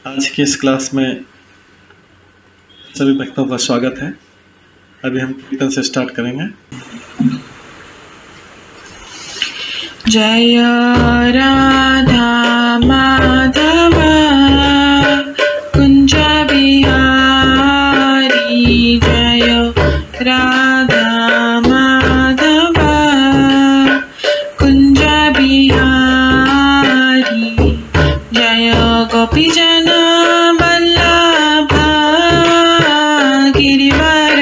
आज की इस क्लास में सभी भक्तों का स्वागत है। अभी हम कीर्तन से स्टार्ट करेंगे। जय राधा माधव कुंज बिहारी, जय राधा माधव कुंज बिहारी, जय गोपीजन वल्लभ गिरिवर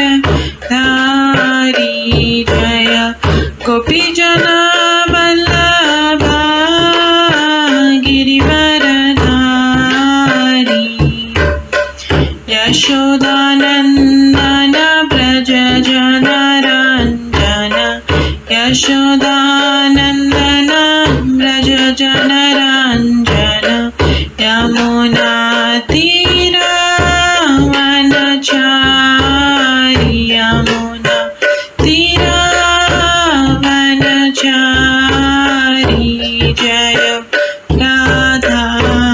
धारी, जय गोपीजन वल्लभ गिरिवर धारी, यशोदानंदन व्रज जनरंजन, यशोदानंदन व्रज जनरंजन, यमुना तीरा वनचारी, यमुना तीरा वनचारी, जय राधा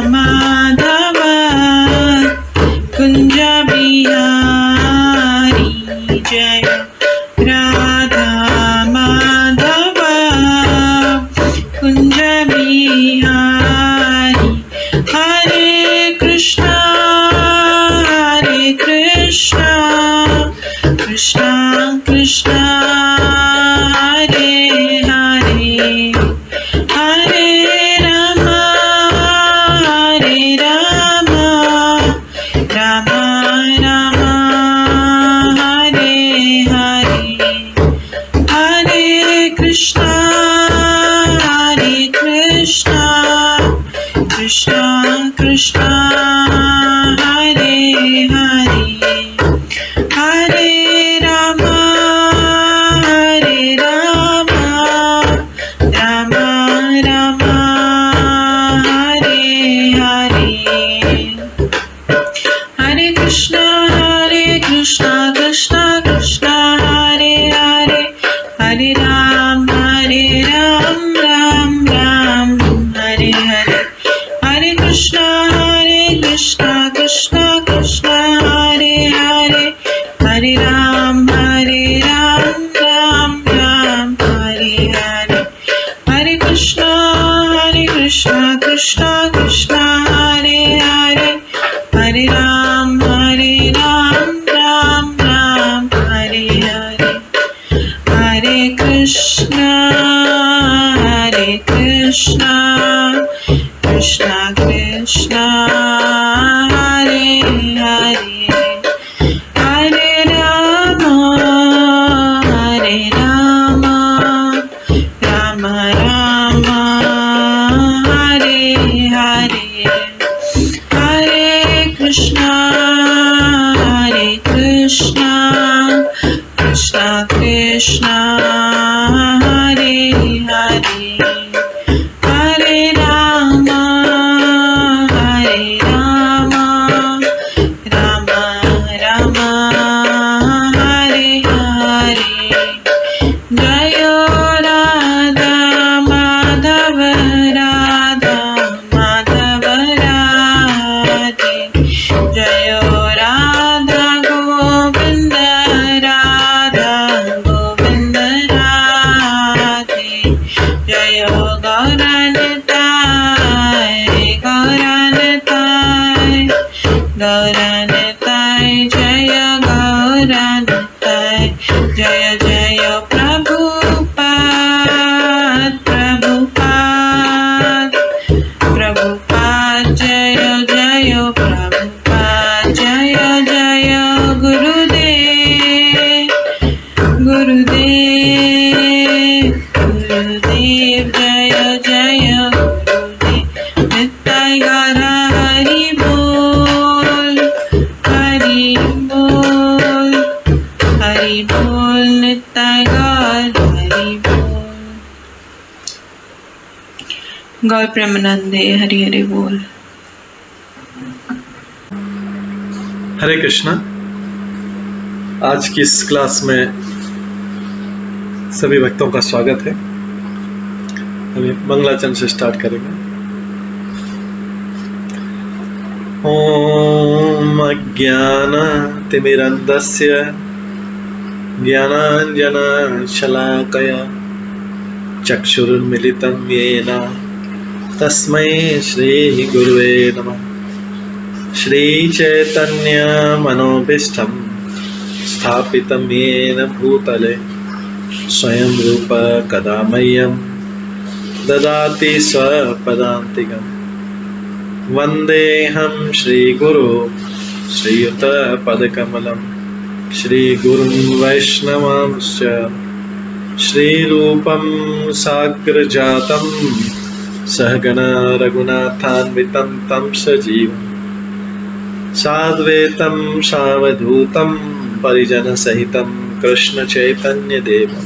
माधव कुंज बिहारी, जय राधा माधव कुंज बिहारी, हरे कृष्णा कृष्णा कृष्णा हरे हरे, हरे राम राम राम हरे हरे, हरे कृष्णा कृष्णा कृष्णा हरे हरे, हरे राम राम राम हरे हरे, हरे कृष्णा कृष्णा कृष्णा हरे हरे, हरे राम राम राम हरे हरे, हरे कृष्णा कृष्णा कृष्णा हरे हरे, हरे राम राम राम हरे हरे, हरे कृष्णा कृष्णा कृष्णा हरे हरे, हरे राम राम राम हरे हरे, हरे कृष्णा कृष्णा कृष्णा हरे हरे, हरे राम राम राम हरे हरे, हरे कृष्णा कृष्णा कृष्णा हरे हरे, हरे राम राम राम हरे हरे, जय राधा माधव राधे, जय राधा गोविंद राधे, जय गौरानताय, जय गौरानताय, जय जय प्रभुपाद, जय जय प्रभुपाद, जय जय गुरुदेव जय जय गुरुदेव, नित्य गौर हरि बोल नित्य गौर हरि बोल, गौर प्रेमानंदे हरि हरि बोल। हरे कृष्णा। आज की इस क्लास में सभी भक्तों का स्वागत है। अभी मंगलाचरण से स्टार्ट करेंगे। ॐ ज्ञानतिमिरन्धस्य ज्ञानाञ्जनशलाकया चक्षुरुन्मिलितं येन तस्मै श्रीगुरुवे नमः। श्रीचैतन्यमनोभीष्टं स्थापितं येन भूतले स्वयं रूप कदा मह्यं ददाति स्वपदान्तिकम्। वन्देऽहं श्रीगुरो श्रीयुतपदकमलं श्रीगुरुं वैष्णवांश्च श्रीरूपं साग्रजातं सहगण रघुनाथान्वितं तं सजीवम् साद्वैतं सावधूतं परिजनसहितं कृष्णचैतन्यदेवं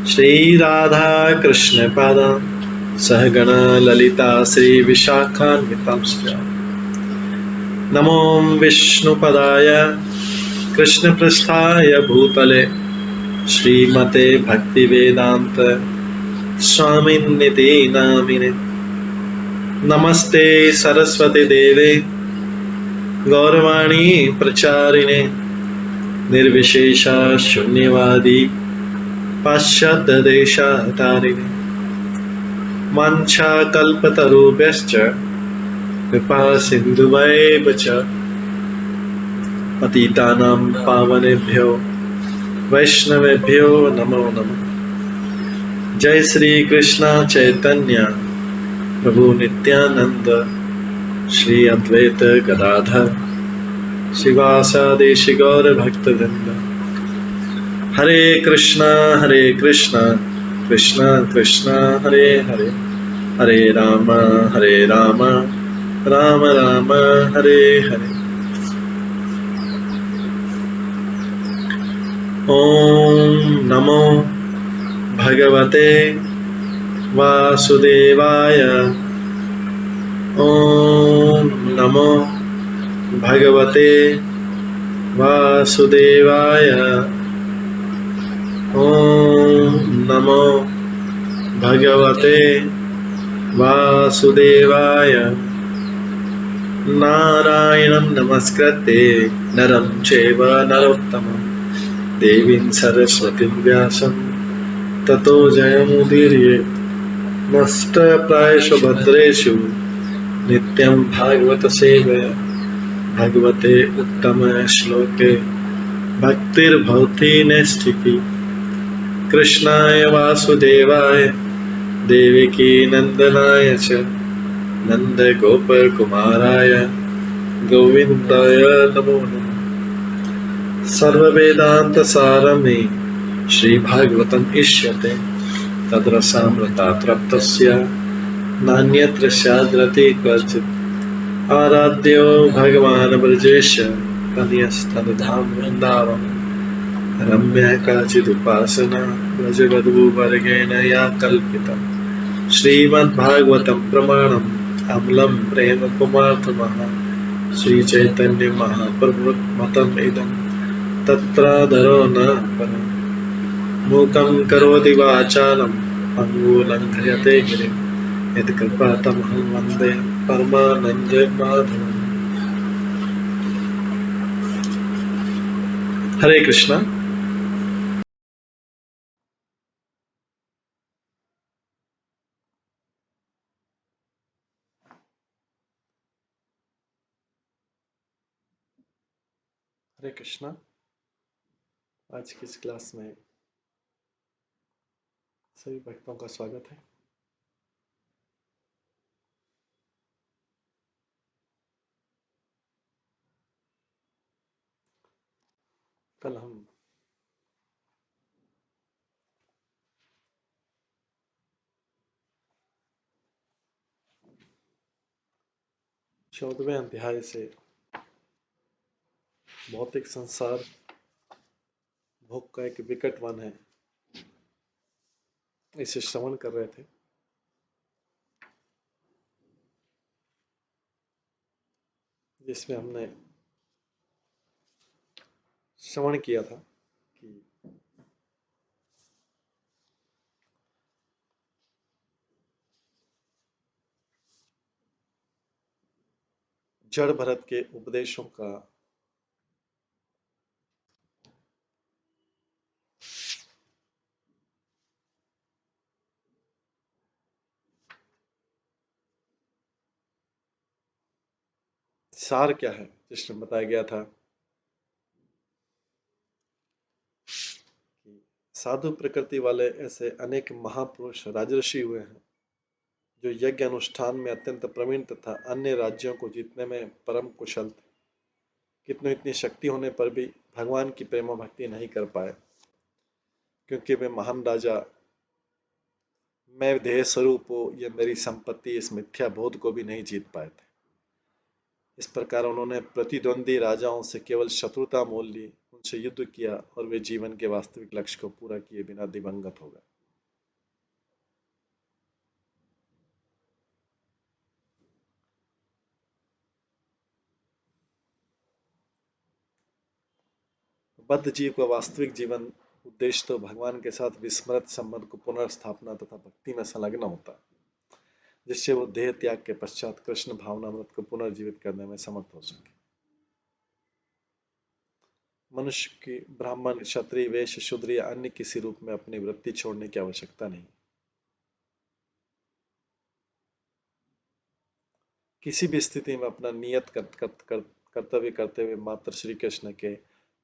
श्रीराधाकृष्णपादान् सहगण ललिता श्रीविशाखान्वितांश्च। नमो विष्णुपदाय कृष्णपृष्ठाय भूतले श्रीमते भक्तिवेदान्त स्वामिन्निति नामिने। नमस्ते सरस्वती देवे गौरवाणी प्रचारिणे निर्विशेषा शून्यवादी पाश्चात्यदेशतारिणे। वाञ्छाकल्पतरुभ्यश्च कृपा सिन्धुभ्येव च पतितानां पावनेभ्यो वैष्णवेभ्यो नमो नमः। जय श्री कृष्ण चैतन्य प्रभु नित्यानंद श्री अद्वैत गदाधर शिवासादि गौर भक्तवृंद। हरे कृष्णा कृष्णा कृष्णा हरे हरे, हरे राम राम राम हरे हरे। ओम नमो भगवते वासुदेवाय। ओम नमो भगवते वासुदेवाय। ओम नमो भगवते वासुदेवाय। नारायणं नमस्कृत्य नरं चैव नरोत्तमं देवीं सरस्वतीं व्यासं ततो जयमुदीरये। नष्टप्रायेषु भद्रेषु नित्यं भागवत सेवया भगवते उत्तम श्लोके भक्तिर्भवति नैष्ठिकी। कृष्णाय वासुदेवाय देवकी नंदनाय च नन्दगोपकुमाराय गोविन्दाय नमो नमः। सर्ववेदान्तसारमे श्रीभागवतम् इष्यते तद्रसामृतात् नान्यत्र स्याद्रति क्वचित्। आराध्यो भगवान् ब्रजेश तनयस्तनुधाम वृन्दावन। रम्या काचिदुपासना व्रजवधूवर्गेण या कल्पिता। श्रीमद्भागवतं प्रमाणम् अम्लं प्रेम कुमार्थमः। श्रीचैतन्य महाप्रभुमतम् इदं तत्रादरो न परम्। मूकं करोति वाचालं पङ्गुलं लङ्घयते गिरिं यत्कृपातमहं वन्दे परमानन्दमाधवम्। हरे कृष्णा। हरे कृष्णा। आज की इस क्लास में सभी भक्तों का स्वागत है। कल हम चौदहवें अध्याय से भौतिक संसार भोग का एक विकट वन है, इसे श्रवण कर रहे थे। जिसमें हमने श्रवण किया था कि जड़ भरत के उपदेशों का सार क्या है, जिसमें बताया गया था कि साधु प्रकृति वाले ऐसे अनेक महापुरुष राजर्षि हुए हैं जो यज्ञ अनुष्ठान में अत्यंत प्रवीण तथा अन्य राज्यों को जीतने में परम कुशल थे, कितनी इतनी शक्ति होने पर भी भगवान की प्रेम भक्ति नहीं कर पाए, क्योंकि वे महान राजा मैं देह स्वरूप हो ये मेरी संपत्ति इस मिथ्या बोध को भी नहीं जीत पाए थे। इस प्रकार उन्होंने प्रतिद्वंदी राजाओं से केवल शत्रुता मोल ली, उनसे युद्ध किया और वे जीवन के वास्तविक लक्ष्य को पूरा किए बिना दिवंगत हो गए। बद्ध जीव का वास्तविक जीवन उद्देश्य तो भगवान के साथ विस्मृत संबंध को पुनर्स्थापना तथा भक्ति में संलग्न होता है, जिससे वो देह त्याग के पश्चात कृष्ण भावनामृत को पुनर्जीवित करने में समर्थ हो सके। मनुष्य की ब्राह्मण, क्षत्रिय, वैश्य, शूद्र या अन्य किसी रूप में अपनी वृत्ति छोड़ने की आवश्यकता नहीं। किसी भी स्थिति में अपना नियत कर्तव्य करते हुए मात्र श्री कृष्ण के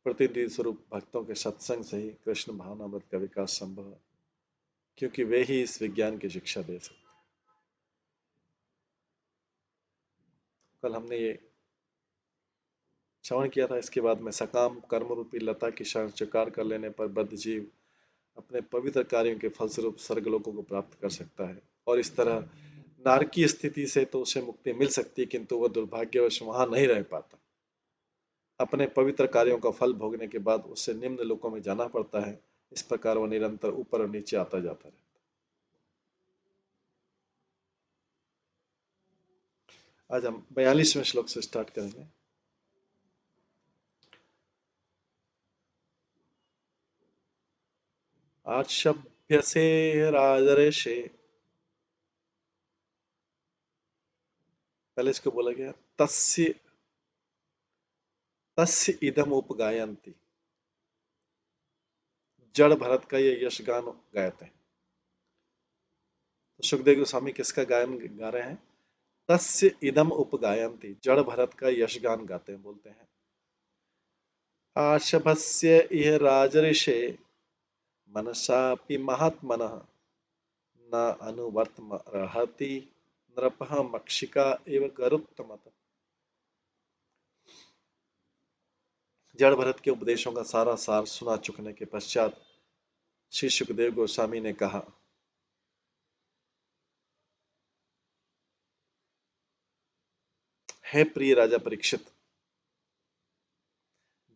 प्रतिनिधि स्वरूप भक्तों के सत्संग से ही कृष्ण भावनामृत का विकास संभव है, क्योंकि वे ही इस विज्ञान की शिक्षा दे सकते। कल हमने ये श्रवण किया था, इसके बाद में सकाम कर्म रूपी लता की शरण स्वीकार कर लेने पर बद्ध जीव अपने पवित्र कार्यों के फलस्वरूप स्वर्गलोकों को प्राप्त कर सकता है, और इस तरह नारकीय स्थिति से तो उसे मुक्ति मिल सकती है, किंतु वह दुर्भाग्यवश वहां नहीं रह पाता। अपने पवित्र कार्यों का फल भोगने के बाद उसे निम्न लोकों में जाना पड़ता है। इस प्रकार वह निरंतर ऊपर और नीचे आता जाता रहता है। आज हम 42वें श्लोक से स्टार्ट करेंगे। आक्षभ्य से राजर्षे, पहले इसको बोला गया तस्य तस्य इदम उपगायन्ति, जड़ भरत का ये यश गान गाते हैं। तो सुखदेव गोस्वामी किसका गायन गा रहे हैं? तस्य इदम उपगायन्ति, जड़ भरत का यश गान गाते हैं, बोलते हैं आशभस्य इह राजर्षे मनसापि महात्मनः न अनुवर्तमर्हति नृपः मक्षिका एव गरुत्तमत्। जड़ भरत के उपदेशों का सारा सार सुना चुकने के पश्चात श्री सुखदेव गोस्वामी ने कहा, हे प्रिय राजा परीक्षित,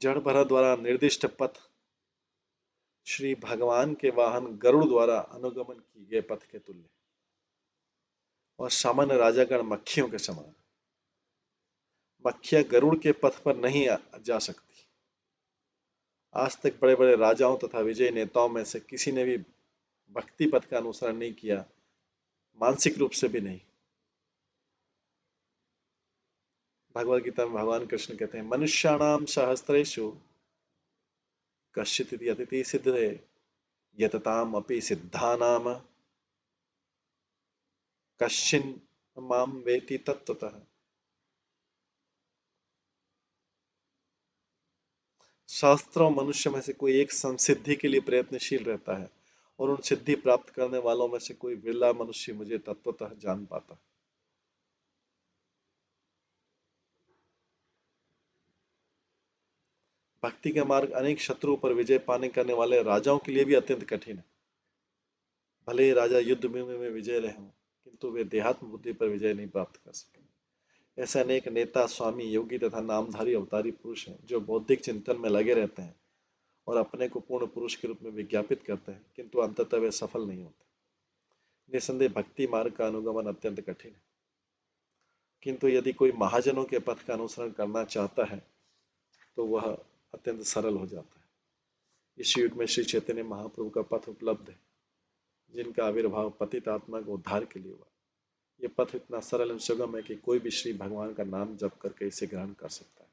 जड़ भरत द्वारा निर्दिष्ट पथ श्री भगवान के वाहन गरुड़ द्वारा अनुगमन किए गए पथ के तुल्य और सामान्य राजागण मक्खियों के समान। मक्खियां गरुड़ के पथ पर नहीं जा सकती। आज तक बड़े बड़े राजाओं तथा विजयी नेताओं में से किसी ने भी भक्ति पथ का अनुसरण नहीं किया, मानसिक रूप से भी नहीं। भगवद गीता में भगवान कृष्ण कहते हैं, मनुष्याणाम सहस्रेषु कश्चित् यतति सिद्धे यतताम अपि सिद्धानाम कश्चिन् माम वेति तत्त्वतः। शास्त्रों मनुष्य में से कोई एक संसिद्धि के लिए प्रयत्नशील रहता है, और उन सिद्धि प्राप्त करने वालों में से कोई विरला मनुष्य मुझे तत्वतः जान पाता। भक्ति का मार्ग अनेक शत्रुओं पर विजय पाने करने वाले राजाओं के लिए भी अत्यंत कठिन है। भले ही राजा युद्ध में विजय रहे हों, किंतु वे देहात्म बुद्धि पर विजय नहीं प्राप्त कर सके। ऐसे अनेक नेता, स्वामी, योगी तथा नामधारी अवतारी पुरुष हैं जो बौद्धिक चिंतन में लगे रहते हैं और अपने को पूर्ण पुरुष के रूप में विज्ञापित करते हैं, किंतु अंततः वे सफल नहीं होते। निसंदेह भक्ति मार्ग का अनुगमन अत्यंत कठिन है, किंतु यदि कोई महाजनों के पथ का अनुसरण करना चाहता है तो वह अत्यंत सरल हो जाता है। इस युग में श्री चैतन्य महाप्रभु का पथ उपलब्ध है, जिनका आविर्भाव पतित आत्मा को उद्धार के लिए हुआ। ये पथ इतना सरल एवं सुगम है कि कोई भी श्री भगवान का नाम जप करके इसे ग्रहण कर सकता है।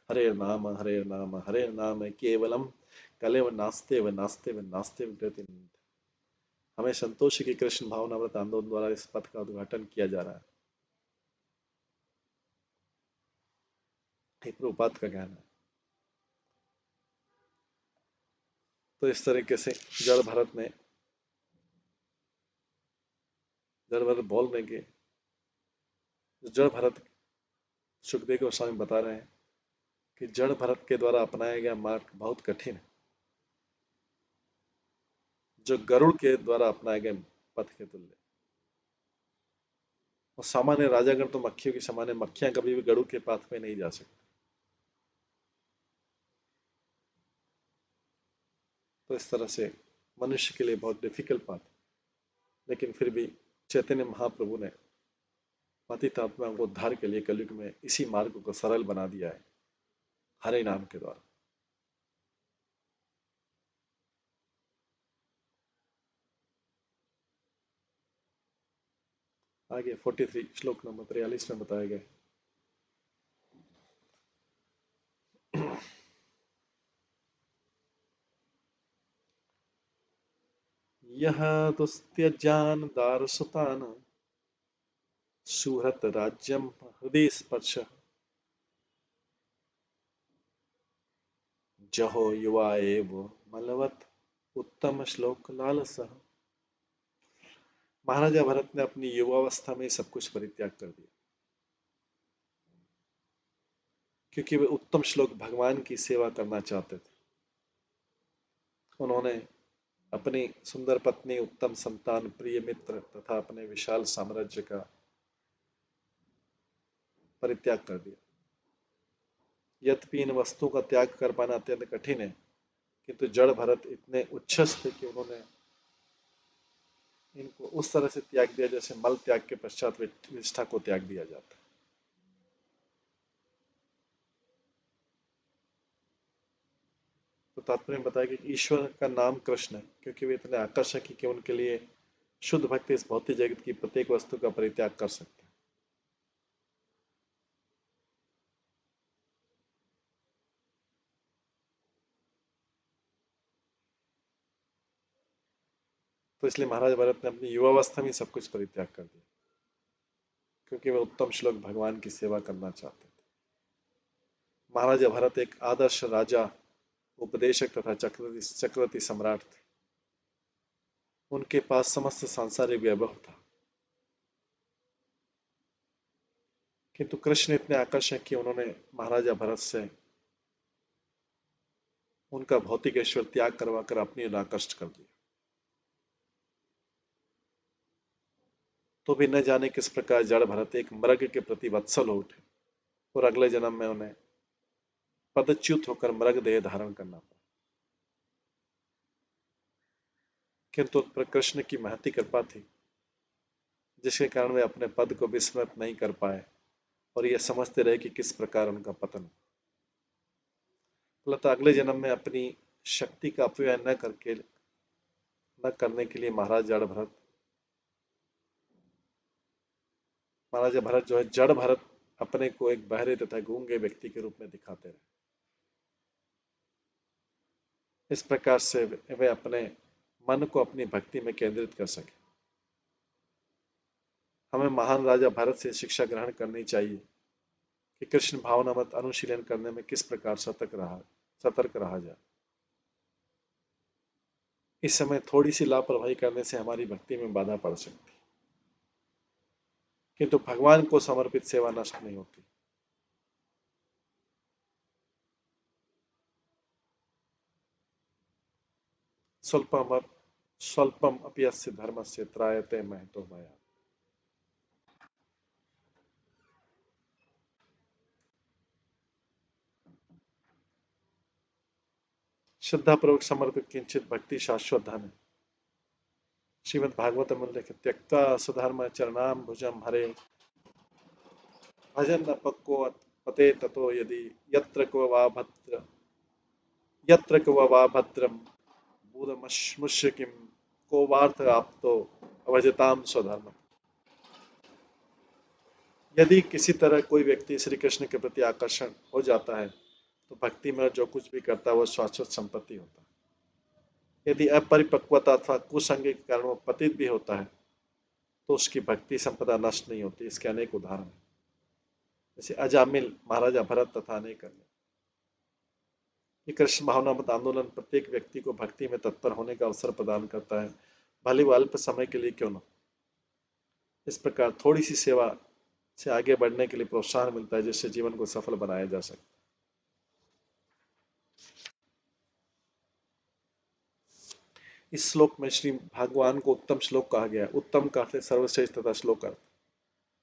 हरे नाम हरे नाम केवलम कलेव नास्ते व नास्ते व नास्ते व गति। हमें संतोष की कृष्ण भावनामृत आंदोलन द्वारा इस पथ का उद्घाटन किया जा रहा है। ये प्रभुपाद का कहना है। तो इस तरीके से जड़ भरत ने जड़ भरत बोलने के जड़ भरत सुखदेव गोस्वामी बता रहे हैं कि जड़ भरत के द्वारा अपनाया गया मार्ग बहुत कठिन है, जो गरुड़ के द्वारा अपनाए गए पथ के तुल्य। और सामान्य राजागण तो मक्खियों की समान है, मक्खियां कभी भी गरुड़ के पाथ में नहीं जा सकती। तो इस तरह से मनुष्य के लिए बहुत डिफिकल्ट पाथ, लेकिन फिर भी चैतन्य महाप्रभु ने पतित आत्माओं को उद्धार के लिए कलयुग में इसी मार्ग को सरल बना दिया है, हरे नाम के द्वारा। आगे 43 श्लोक नंबर 43 में बताया गया, यह दुस्त्यजान दारसुतान सुहृत राज्यम हृदय स्पर्श जहो युवा एव मलवत उत्तम श्लोक लालसा। महाराजा भरत ने अपनी युवावस्था में सब कुछ परित्याग कर दिया, क्योंकि वे उत्तम श्लोक भगवान की सेवा करना चाहते थे। उन्होंने अपनी सुंदर पत्नी, उत्तम संतान, प्रिय मित्र तथा अपने विशाल साम्राज्य का परित्याग कर दिया। यद्यपि इन वस्तुओं का त्याग कर पाना अत्यंत कठिन है, किंतु जड़ भरत इतने उच्छ्वस थे कि उन्होंने इनको उस तरह से त्याग दिया जैसे मल त्याग के पश्चात विष्ठा को त्याग दिया जाता है। तो तात्पर्य बताया कि ईश्वर का नाम कृष्ण है, क्योंकि वे इतने आकर्षक है कि उनके लिए शुद्ध भक्ति इस भौतिक जगत की प्रत्येक वस्तु का परित्याग कर सकते हैं। तो इसलिए महाराज भरत ने अपनी युवावस्था में सब कुछ परित्याग कर दिया, क्योंकि वे उत्तम श्लोक भगवान की सेवा करना चाहते थे। महाराजा भरत एक आदर्श राजा, उपदेशक तथा चक्रवर्ती सम्राट थे। उनके पास समस्त सांसारिक वैभव था, किंतु कृष्ण इतने आकर्षक कि उन्होंने महाराजा भरत से उनका भौतिक ऐश्वर्य त्याग करवाकर अपनी ओर आकृष्ट कर दिया। तो भी न जाने किस प्रकार जड़ भरत एक मृग के प्रति वत्सल हो उठे और अगले जन्म में उन्हें पदच्युत होकर मृग देह धारण करना पड़ा। किंतु उन पर कृष्ण की महती कृपा थी, जिसके कारण वे अपने पद को विस्मृत नहीं कर पाए और यह समझते रहे कि किस प्रकार उनका पतन। फलतः अगले जन्म में अपनी शक्ति का अपव्यय न करने के लिए महाराजा भरत जो है जड़ भरत अपने को एक बहरे तथा गूंगे व्यक्ति के रूप में दिखाते रहे। इस प्रकार से वे अपने मन को अपनी भक्ति में केंद्रित कर सके। हमें महान राजा भरत से शिक्षा ग्रहण करनी चाहिए कि कृष्ण भावनामत अनुशीलन करने में किस प्रकार सतर्क रहा जाए। इस समय थोड़ी सी लापरवाही करने से हमारी भक्ति में बाधा पड़ सकती है, किंतु भगवान को समर्पित सेवा नष्ट नहीं होती। स्वल्पम अपि अस्य धर्मस्य त्रायते महतो मया। श्रद्धा पूर्वक समर्पित किंचित भक्ति शाश्वत धन है। श्रीमद् भागवत में लिखे त्यक्ता सुधर्म चरणाम भुजम हरे भजन न पक्को पते ततो यदि यत्र क्व वा भद्रम बूढ़मुष्य किम को वार्थ आपतो अभजताम स्वधर्म। यदि किसी तरह कोई व्यक्ति श्री कृष्ण के प्रति आकर्षण हो जाता है तो भक्ति में जो कुछ भी करता है वह शाश्वत संपत्ति होता है। यदि अपरिपक्वता अथवा कुसंग के कारण वो पतित भी होता है तो उसकी भक्ति संपदा नष्ट नहीं होती। इसके अनेक उदाहरण हैं। जैसे अजामिल, महाराजा भरत तथा अनेक अन्य। ये कृष्ण भावनामत आंदोलन प्रत्येक व्यक्ति को भक्ति में तत्पर होने का अवसर प्रदान करता है, भले वो अल्प समय के लिए क्यों न। इस प्रकार थोड़ी सी सेवा से आगे बढ़ने के लिए प्रोत्साहन मिलता है, जिससे जीवन को सफल बनाया जा सकता है। इस श्लोक में श्री भगवान को उत्तम श्लोक कहा गया है। उत्तम का अर्थ है सर्वश्रेष्ठ तथा श्लोक अर्थ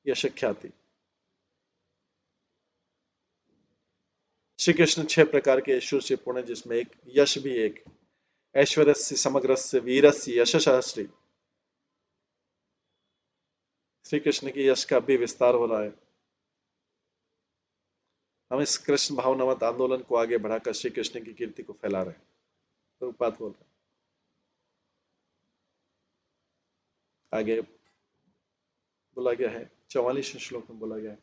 यश ख्याति। श्री कृष्ण 6 प्रकार के ऐश्वर्य से पूर्ण है, जिसमें एक यश भी एक। ऐश्वर्यस्य समग्रस्य वीरस्य यशः श्री। श्री कृष्ण की यश का भी विस्तार हो रहा है। हम इस कृष्ण भावनामत आंदोलन को आगे बढ़ाकर श्री कृष्ण की कीर्ति को फैला रहे हैं। प्रभुपाद बोल रहे हैं। आगे बोला गया है, 44वें श्लोक में बोला गया है,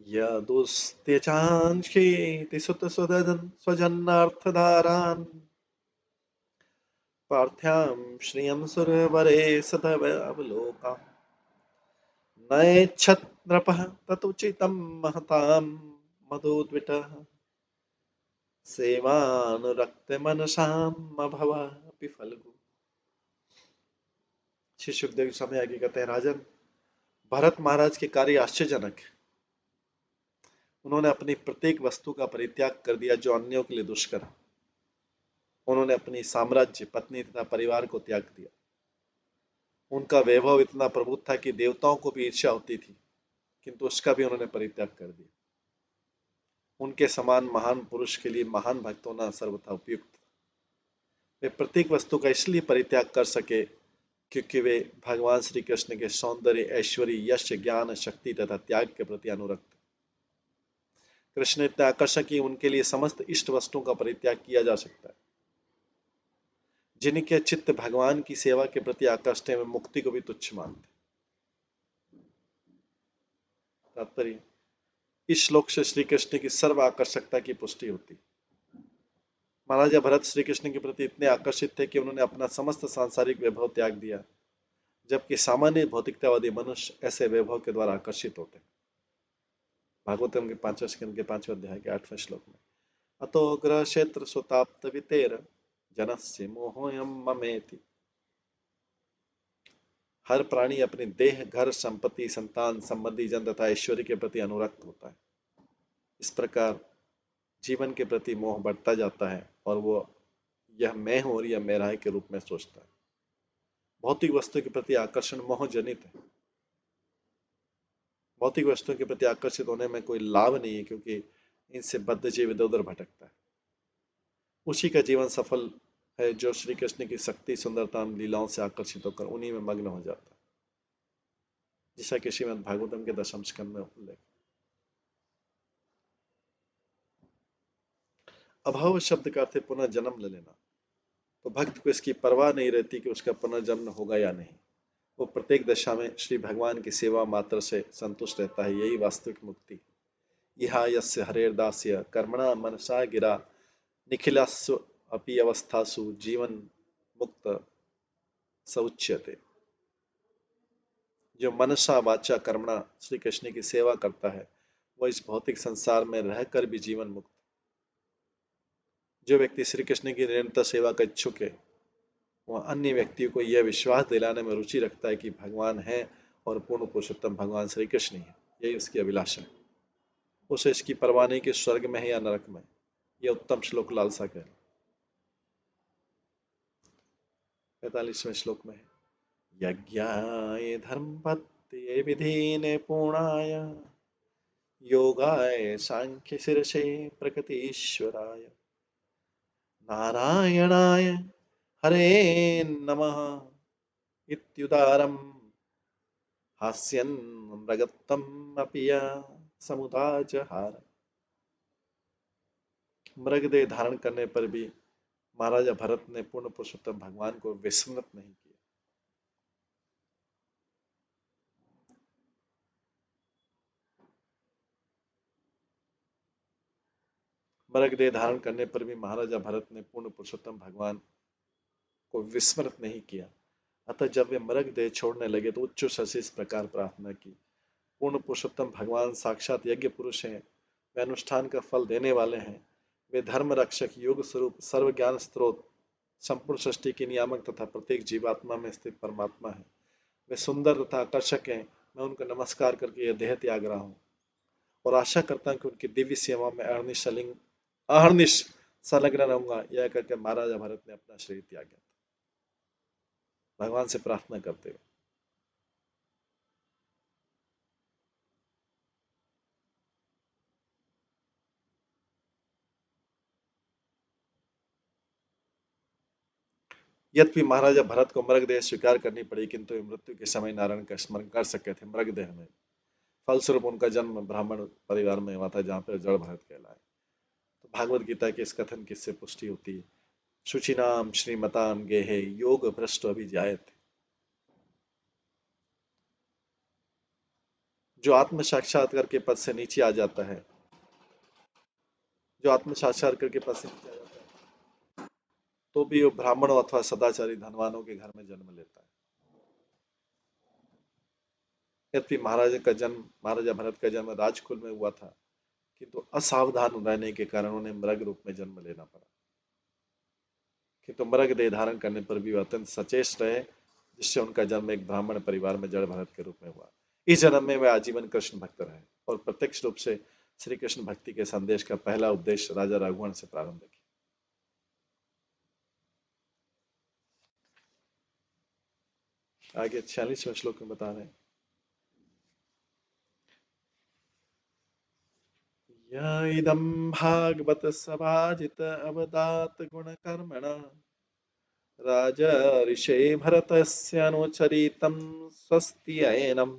यदुस्त्यजांश्चेति सुतसुदन् स्वजन्नार्थधारान् पार्थ्यां श्रियं सुरवरे सदवलोका नयेच्छत् नृपः ततुचितं महतां मधुद्विटः सेवानुरक्तमनसाम् अभवापि फल्गु। श्री सुखदेव स्वामी आगे कहते हैं, राजन, भरत महाराज के कार्य आश्चर्यजनक है। उन्होंने अपनी प्रत्येक वस्तु का परित्याग कर दिया जो अन्यों के लिए दुष्कर है। उन्होंने अपनी साम्राज्य, पत्नी तथा परिवार को त्याग दिया। उनका वैभव इतना प्रबुद्ध था कि देवताओं को भी ईर्ष्या होती थी, किंतु उसका भी उन्होंने परित्याग कर दिया। उनके समान महान पुरुष के लिए महान भक्त होना सर्वथा उपयुक्त। वे प्रत्येक वस्तु का इसलिए परित्याग कर सके क्योंकि वे भगवान श्री कृष्ण के सौंदर्य, ऐश्वर्य, यश, ज्ञान, शक्ति तथा त्याग के प्रति अनुरक्त। कृष्ण इतने आकर्षक कि उनके लिए समस्त इष्ट वस्तुओं का परित्याग किया जा सकता है। जिनके चित्त भगवान की सेवा के प्रति आकर्षित है, वे मुक्ति को भी तुच्छ मानते। तात्पर्य, इस श्लोक से श्री कृष्ण की सर्व आकर्षकता की पुष्टि होती। महाराजा भरत श्री कृष्ण के प्रति इतने आकर्षित थे कि उन्होंने अपना समस्त सांसारिक वैभव त्याग दिया, जबकि सामान्य भौतिकतावादी मनुष्य ऐसे वैभव के द्वारा आकर्षित होते हैं। भागवतम के 5वें स्कंद के 5वें अध्याय के 8वें श्लोक में, अतो ग्रह क्षेत्र सुताप्त वितेर जनस्य मोहोयम ममेति। हर प्राणी अपने देह, घर, संपत्ति, संतान, संबंधी जन तथा ऐश्वर्य के प्रति अनुरक्त होता है। इस प्रकार जीवन के प्रति मोह बढ़ता जाता है और वो यह मैं हूं और यह मेरा है के रूप में सोचता है। भौतिक वस्तु के प्रति आकर्षण मोह जनित है। भौतिक वस्तुओं के प्रति आकर्षित होने में कोई लाभ नहीं है, क्योंकि इनसे बद्ध जीव इधर उधर भटकता है। उसी का जीवन सफल है जो श्री कृष्ण की शक्ति, सुंदरता, लीलाओं से आकर्षित होकर उन्हीं में मग्न हो जाता है, जैसा कि श्रीमद् भागवतम के 10वें स्कंद में उल्लेख। अभाव शब्द का अर्थ है पुनः जन्म ले लेना। तो भक्त को इसकी परवाह नहीं रहती कि उसका पुनर्जन्म होगा या नहीं। वो प्रत्येक दशा में श्री भगवान की सेवा मात्र से संतुष्ट रहता है। यही वास्तविक मुक्ति। इहा यस्य हरेर्दास्य कर्मणा मनसा गिरा निखिलास्व अपि अवस्थासु जीवन मुक्त सउच्यते। जो मनसा वाचा कर्मणा श्री कृष्ण की सेवा करता है, वह इस भौतिक संसार में रहकर भी जीवन मुक्त। जो व्यक्ति श्री कृष्ण की निरंतर सेवा का इच्छुक है, वह अन्य व्यक्तियों को यह विश्वास दिलाने में रुचि रखता है कि भगवान है और पूर्ण पुरुषोत्तम भगवान श्री कृष्ण ही है। यही उसकी अभिलाषा है। उसे इसकी परवाह नहीं कि स्वर्ग में है या नरक में। यह उत्तम श्लोक लालसा कह। 45वें श्लोक में है, यज्ञाय धर्मपत्ये विधीने पूर्णाय योगाय सांख्य शीर्षे प्रकृतीश्वराय नारायणाय हरे नमः इत्युदारम् हास्यन् मृगत्वम् अपि समुदाजहार। मृगदेह धारण करने पर भी महाराजा भरत ने पूर्ण पुरुषोत्तम भगवान को विस्मृत नहीं किया। मृग देह धारण करने पर भी महाराजा भरत ने पूर्ण पुरुषोत्तम भगवान को विस्मृत नहीं किया। अतः जब वे मृग देह छोड़ने लगे तो उच्च से इस प्रकार प्रार्थना की, पूर्ण पुरुषोत्तम भगवान साक्षात यज्ञ पुरुष हैं, वे अनुष्ठान का फल देने वाले हैं, वे धर्म रक्षक, योग स्वरूप, सर्व ज्ञान स्रोत, संपूर्ण सृष्टि के नियामक तथा प्रत्येक जीवात्मा में स्थित परमात्मा है। वे सुंदर तथा आकर्षक हैं। मैं उनका नमस्कार करके यह देह त्याग रहा हूँ और आशा करता हूँ कि उनकी दिव्य सेवा में अहर्निश संलग्न रहूंगा। यह कहकर महाराजा भरत ने अपना शरीर त्यागा, भगवान से प्रार्थना करते हुए। यद्यपि महाराजा भरत को मृगदेह स्वीकार करनी पड़ी, किंतु वे मृत्यु के समय नारायण का स्मरण कर सके थे मृगदेह में। फलस्वरूप उनका जन्म ब्राह्मण परिवार में हुआ था, जहाँ पर जड़ भरत कहलाए। तो भागवत गीता के इस कथन की इससे पुष्टि होती है। शुचिनाम श्रीमताम गेहे योग भ्रष्ट अभिजायते। जो आत्म साक्षात्कार के पद से नीचे आ जाता है, जो आत्म साक्षात्कार के पद से नीचे आ जाता है, तो भी वो ब्राह्मणों अथवा सदाचारी धनवानों के घर में जन्म लेता है। यद्यपि महाराजा भरत का जन्म राजकुल में हुआ था, किंतु असावधान रहने के कारण उन्हें मृग रूप में जन्म लेना पड़ा। किंतु मृग देह धारण करने पर भी वे अत्यंत सचेत रहे, जिससे उनका जन्म एक ब्राह्मण परिवार में जड़ भरत के रूप में हुआ। इस जन्म में वे आजीवन कृष्ण भक्त रहे और प्रत्यक्ष रूप से श्री कृष्ण भक्ति के संदेश का पहला उपदेश राजा रघुवंश से प्रारंभ किया। आगे 46वें श्लोक में बता रहे हैं, य इदं भागवत सभाजित अवदात गुण कर्मण राजर्षे भरतस्यानुचरितं स्वस्त्ययनम्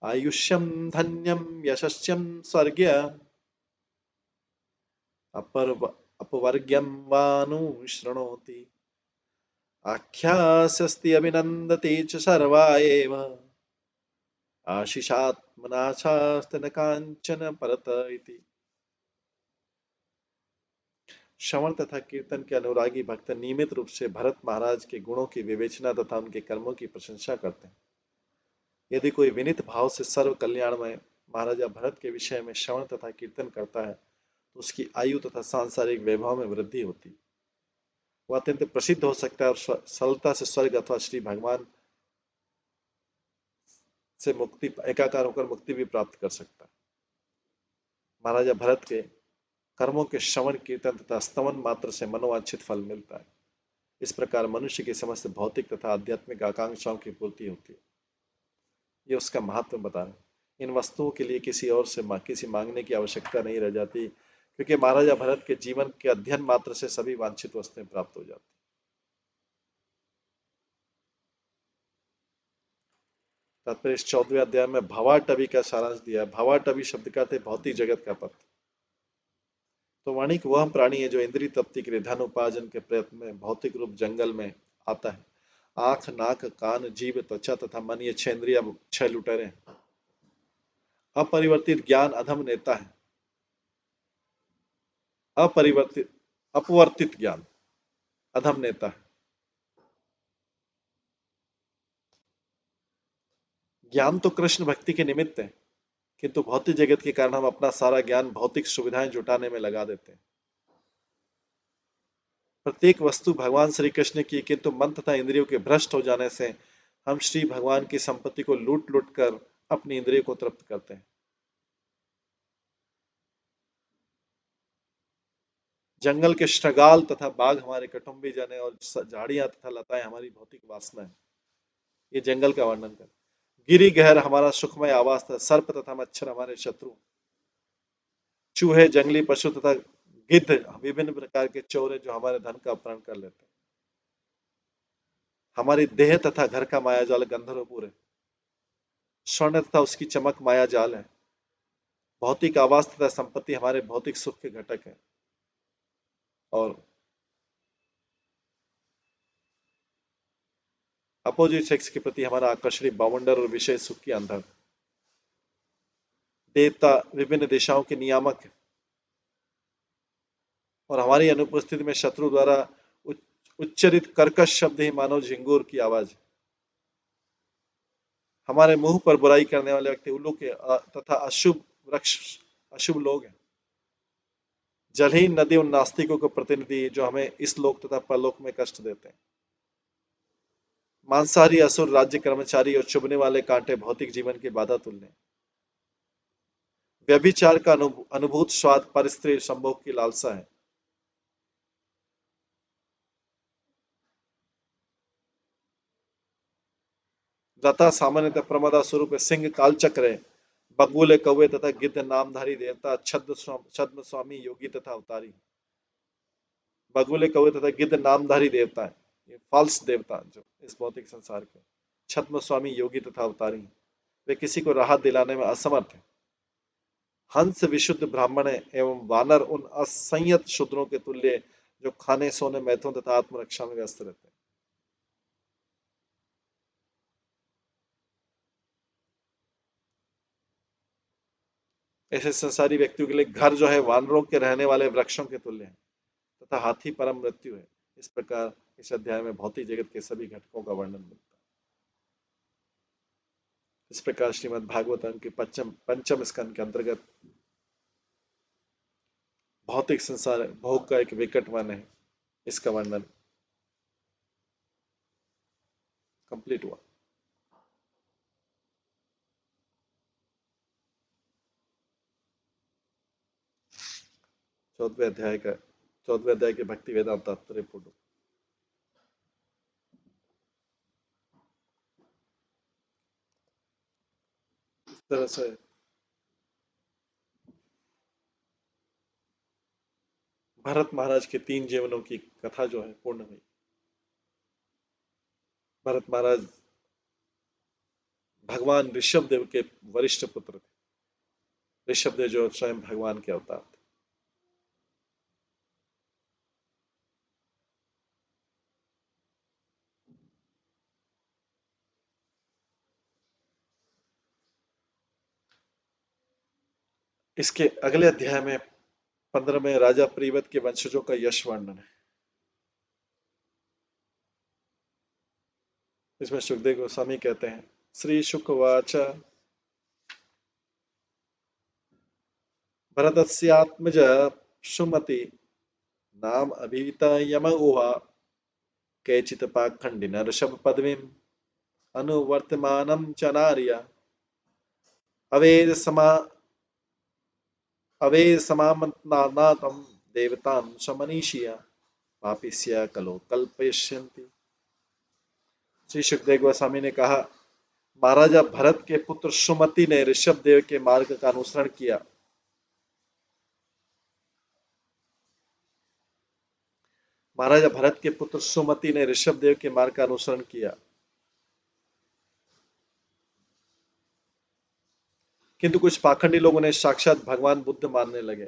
आयुष्यं धन्यं यशस्यं स्वर्ग्य अपवर्ग्यं वानुशृणोति आख्यास्यस्ति अभिनन्दति च सर्वा एव आशिषात्मनाशास्ति न काञ्चन परत इति। श्रवण तथा कीर्तन के अनुरागी भक्त नियमित रूप से भरत महाराज के गुणों की विवेचना तथा उनके कर्मों की प्रशंसा करते हैं। यदि कोई विनीत भाव से सर्व कल्याणमय महाराजा भरत के विषय में श्रवण तथा कीर्तन करता है, तो उसकी आयु तथा सांसारिक वैभव में वृद्धि होती, वह अत्यंत प्रसिद्ध हो सकता है और सरलता से स्वर्ग अथवा श्री भगवान से मुक्ति, एकाकार होकर मुक्ति भी प्राप्त कर सकता है। महाराजा भरत के कर्मों के श्रवण कीर्तन तथा स्तवन मात्र से मनोवांछित फल मिलता है। इस प्रकार मनुष्य की समस्त भौतिक तथा आध्यात्मिक आकांक्षाओं की पूर्ति होती है। ये उसका महत्व बता रहे हैं। इन वस्तुओं के लिए किसी और से किसी मांगने की आवश्यकता नहीं रह जाती, क्योंकि महाराजा भरत के जीवन के अध्ययन मात्र से सभी वांछित वस्तुएं प्राप्त हो जाती। तात्पर्य इस 14वें अध्याय में भवाटवी का सारांश दिया। भवाटवी शब्द का अर्थ है भौतिक जगत का पथ। तो वाणिक वह प्राणी है जो इंद्रिय तृप्ति के लिए धन उपार्जन के प्रयत्न में भौतिक रूप जंगल में आता है। आंख, नाक, कान, जीभ, त्वचा तथा मन, ये 6 इंद्रिय 6 लुटेरे। अपरिवर्तित ज्ञान अधम नेता है। अपवर्तित ज्ञान अधम नेता है। ज्ञान तो कृष्ण भक्ति के निमित्त है, किंतु भौतिक जगत के कारण हम अपना सारा ज्ञान भौतिक सुविधाएं जुटाने में लगा देते हैं। प्रत्येक वस्तु भगवान श्री कृष्ण की, किंतु मन तथा इंद्रियों के भ्रष्ट हो जाने से हम श्री भगवान की संपत्ति को लूट लूट कर अपनी इंद्रियों को तृप्त करते हैं। जंगल के श्रृगाल तथा बाघ हमारे कुटुंबी जन है और झाड़ियां तथा लताएं हमारी भौतिक वासना है। ये जंगल का वर्णन कर। गिरी गहर हमारा सुखमय आवास था। सर्प तथा मच्छर हमारे शत्रु। चूहे, जंगली पशु तथा गिद्ध विभिन्न प्रकार के चोर हैं जो हमारे धन का अपहरण कर लेते हैं। हमारी देह तथा घर का मायाजाल गंधर्वपुर है। स्वर्ण तथा उसकी चमक मायाजाल है। भौतिक आवास तथा संपत्ति हमारे भौतिक सुख के घटक है। और अपोजिट सेक्स के प्रति हमारा आकर्षण बावंडर और विषय सुख की अंधर। देवता विभिन्न दिशाओं के नियामक हैं और हमारी अनुपस्थिति में शत्रु द्वारा उच्चरित कर्कश शब्द ही मानो झिंगूर की आवाज। हमारे मुंह पर बुराई करने वाले व्यक्ति उल्लू के तथा अशुभ वृक्ष अशुभ लोग हैं। जलहीन नदी उन नास्तिकों को प्रतिनिधि जो हमें इस लोक तथा परलोक में कष्ट देते हैं। मांसाहारी असुर राज्य कर्मचारी और चुभने वाले कांटे भौतिक जीवन की बाधा तुल्य हैं। व्यभिचार का अनुभूत स्वाद पर स्त्री संभोग की लालसा है। लता सामान्यतः प्रमादा स्वरूप सिंह कालचक्र है। बगुले कौवे तथा गिद्ध नामधारी देवता छद्म स्वामी योगी तथा अवतारी। बगुले कौवे तथा गिद्ध नामधारी देवता है, ये फॉल्स देवता जो इस भौतिक संसार के। छद्म स्वामी योगी तथा अवतारी, वे किसी को राहत दिलाने में असमर्थ है। हंस विशुद्ध ब्राह्मण है एवं वानर उन असंयत शूद्रों के तुल्य जो खाने सोने मैथुन तथा आत्मरक्षा में व्यस्त रहते हैं। ऐसे संसारी व्यक्तियों के लिए घर जो है वानरों के रहने वाले वृक्षों के तुल्य है तथा हाथी परम मृत्यु है। इस प्रकार इस अध्याय में भौतिक जगत के सभी घटकों का वर्णन मिलता है। इस प्रकार श्रीमद् भागवतम के पंचम स्कंद के अंतर्गत भौतिक संसार भोग का एक विकट वन है, इसका वर्णन कंप्लीट हुआ। चौदहवें अध्याय के भक्ति वेदांत तात्पर्य पूर्ण। इस तरह से भरत महाराज के 3 जीवनों की कथा जो है पूर्ण हुई। भरत महाराज भगवान ऋषभ देव के वरिष्ठ पुत्र थे। ऋषभ देव जो स्वयं भगवान के अवतार थे। इसके अगले अध्याय में 15 में राजा प्रीवत के वंशजों का यश वर्णन है। इसमें सुखदेव गोस्वामी कहते हैं, श्री शुकवाच भरतस्यात्मज सुमति नाम अभिता यम उवा केचित पाखंडिन ऋषभ पदवीं अनुवर्तमानं च नार्य अवेद समा अवेद समामनानातं देवतां समनीषिया पापिस्या कलो कल्पयिष्यन्ति। श्री सुखदेव गोस्वामी ने कहा, महाराजा भरत के पुत्र सुमति ने ऋषभ देव के मार्ग का अनुसरण किया। महाराजा भरत के पुत्र सुमति ने ऋषभ देव के मार्ग का अनुसरण किया, किंतु कुछ पाखंडी लोगों ने साक्षात भगवान बुद्ध मानने लगे।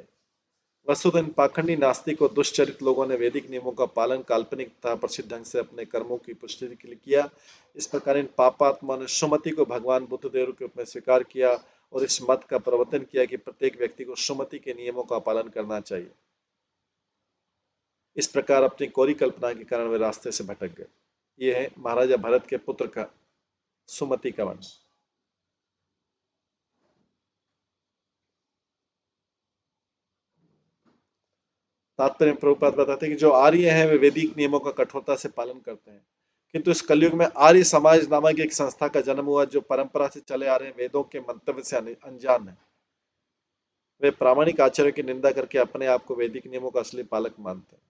वस्तुतः इन पाखंडी नास्तिक और दुष्चरित लोगों ने वैदिक नियमों का पालन काल्पनिक तथा प्रसिद्ध ढंग से अपने कर्मों की पुष्टि के लिए किया। इस प्रकार इन पापात्मा ने सुमति को भगवान बुद्ध देव के रूप में स्वीकार किया और इस मत का प्रवर्तन किया कि प्रत्येक व्यक्ति को सुमति के नियमों का पालन करना चाहिए। इस प्रकार अपनी कोरी कल्पना के कारण वे रास्ते से भटक गए। ये है महाराजा भरत के पुत्र का सुमति का वंश। तात्पर्य प्रभुपाद बताते हैं कि जो आर्य हैं वे वैदिक नियमों का कठोरता से पालन करते हैं, किंतु इस कलयुग में आर्य समाज नामक एक संस्था का जन्म हुआ जो परंपरा से चले आ रहे वेदों के मंतव्य से अनजान है। वे प्रामाणिक आचार्यों की निंदा करके अपने आप को वैदिक नियमों का असली पालक मानते हैं।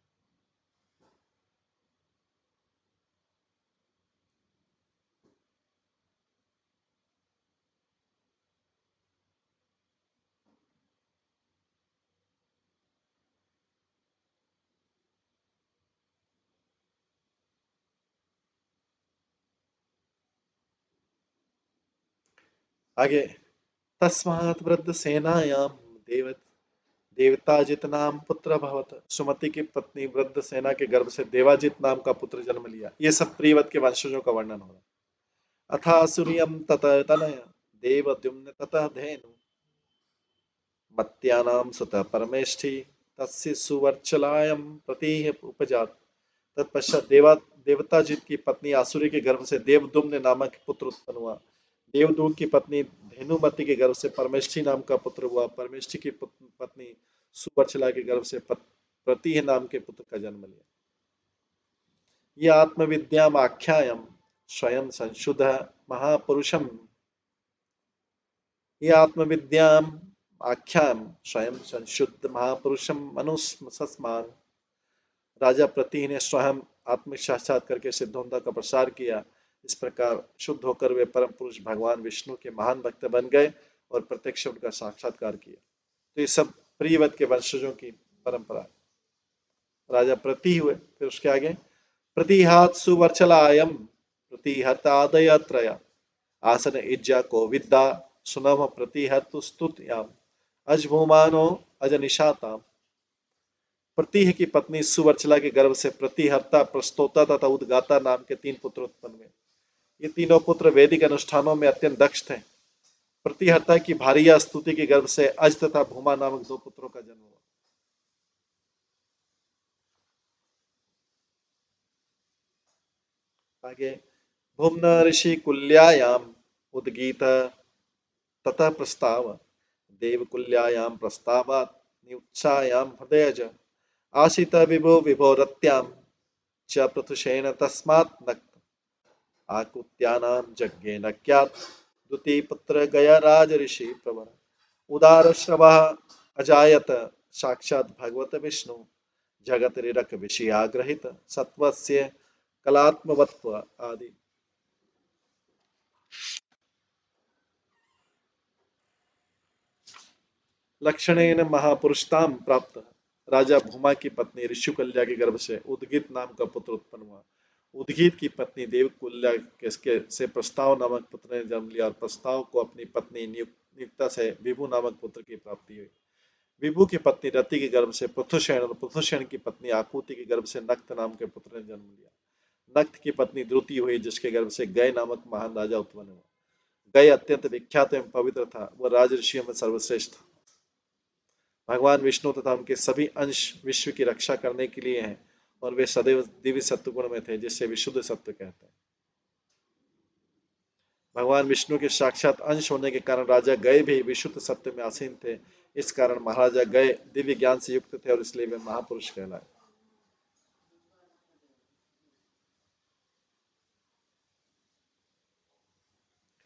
आगे तस्मात् वृद्ध सेनायाम देव देवताजित नाम पुत्र भवत, सुमति की पत्नी वृद्ध सेना के गर्भ से देवाजित नाम का पुत्र जन्म लिया। ये सब प्रियव्रत के वंशजों का वर्णन हो रहा है। अथा सूर्यम ततः तनय देवद्युम्न ततः धेनु मत्यानां सुतः परमेष्ठि तस्य सुवर्चलायम प्रतीह उपजात। तत्पश्चात देवताजित की पत्नी आसुरी के गर्भ से देवदुम्न नामक पुत्र उत्पन्न हुआ। देवदूत की पत्नी धेनुमति के गर्भ से परमेष्ठी नाम का पुत्र हुआ। परमेष्ठी की पत्नी सुवर्चला के गर्भ से प्रतीह नाम के पुत्र का जन्म लिया। ये आत्मविद्याम आख्यायम स्वयं संशुद्ध महापुरुषम, ये आत्मविद्याम आख्याम स्वयं संशुद्ध महापुरुषम मनुस्मसमान। राजा प्रतीह ने स्वयं आत्मिक साक्षात्कार करके सिद्धों का प्रसार किया। इस प्रकार शुद्ध होकर वे परम पुरुष भगवान विष्णु के महान भक्त बन गए और प्रत्यक्ष उनका साक्षात्कार किया। तो ये सब प्रियव्रत के वंशजों की परंपरा। राजा प्रतीह हुए, फिर उसके आगे प्रतिहात सुवर्चलायम प्रतिहतादयत्रय आसन इज्जा को विद्या सुनम प्रतिहतु स्तुत्याम अजभूमानो अजनिशाताम। प्रतीह की पत्नी सुवर्चला के गर्भ से प्रतिहर्ता, प्रस्तोता तथा उद्गाता नाम के 3 पुत्र उत्पन्न हुए। ये तीनों पुत्र वैदिक अनुष्ठानों में अत्यंत दक्ष थे। प्रतिहर्ता की भारिया स्तुति के गर्भ से अज तथा भूमा नामक 2 पुत्रों का जन्म हुआ। आगे भूम्न ऋषि कुल्यायाम उद्गीत ततः प्रस्ताव देवकुल्यायाम प्रस्तावात् निउत्सायाम हृदयज आशित विभो विभोरत्याम च पृथुषेण तस्मात् नक्त आकुत्यानाम यज्ञे नक्यात् द्वितीय पुत्र गया राज ऋषि प्रवर उदार श्रवः अजायत साक्षात् भगवत विष्णु जगत रिरक विषयाग्रहित सत्वस्य कलात्मवत्व आदि। लक्षणेन महापुरुषताम प्राप्त, राजा भूमा की पत्नी ऋषिकुल्या के गर्भ से उद्गीत नाम का पुत्र उत्पन्न हुआ। उद्गीत की पत्नी देवकुल्या से प्रस्ताव नामक पुत्र ने जन्म लिया और प्रस्ताव को अपनी पत्नी नियुक्ता से विभु नामक पुत्र की प्राप्ति हुई। विभु की पत्नी रति के गर्भ से पृथुषेण और पृथुषेण की पत्नी आकुति के गर्भ से नक्त नाम के पुत्र ने जन्म लिया। नक्त की पत्नी द्रुति हुई जिसके गर्भ से गय नामक महान राजा उत्पन्न हुआ। गय अत्यंत विख्यात एवं पवित्र था, वह राज ऋषियों में सर्वश्रेष्ठ था। भगवान विष्णु तथा उनके सभी अंश विश्व की रक्षा करने के लिए हैं और वे सदैव दिव्य सत्व गुण में थे जिससे विशुद्ध सत्व कहते हैं। भगवान विष्णु के साक्षात अंश होने के कारण राजा गय भी विशुद्ध सत्व में आसीन थे। इस कारण महाराजा गय दिव्य ज्ञान से युक्त थे और इसलिए वे महापुरुष कहलाए।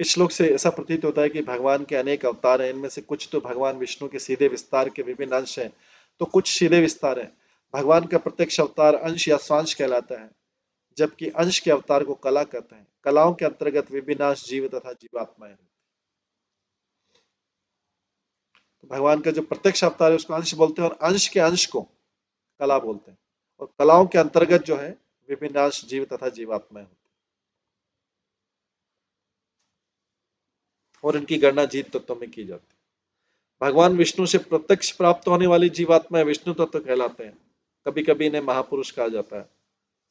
इस श्लोक से ऐसा प्रतीत होता है कि भगवान के अनेक अवतार हैं। इनमें से कुछ तो भगवान विष्णु के सीधे विस्तार के विभिन्न अंश हैं, तो कुछ सीधे विस्तार हैं। भगवान का प्रत्यक्ष अवतार अंश या स्वांश कहलाता है, जबकि अंश के अवतार को कला कहते हैं। कलाओं के अंतर्गत विभिन्न अंश जीव तथा जीवात्माएं हैं। तो भगवान का जो प्रत्यक्ष अवतार है उसको अंश बोलते हैं और अंश के अंश को कला बोलते हैं, और कलाओं के अंतर्गत जो है विभिन्न अंश जीव तथा जीवात्माएं होती हैं और इनकी गणना जीव तत्वों में की जाती है। भगवान विष्णु से प्रत्यक्ष प्राप्त होने वाली जीवात्माएं विष्णु तत्व कहलाते हैं। कभी कभी इन्हें महापुरुष कहा जाता है।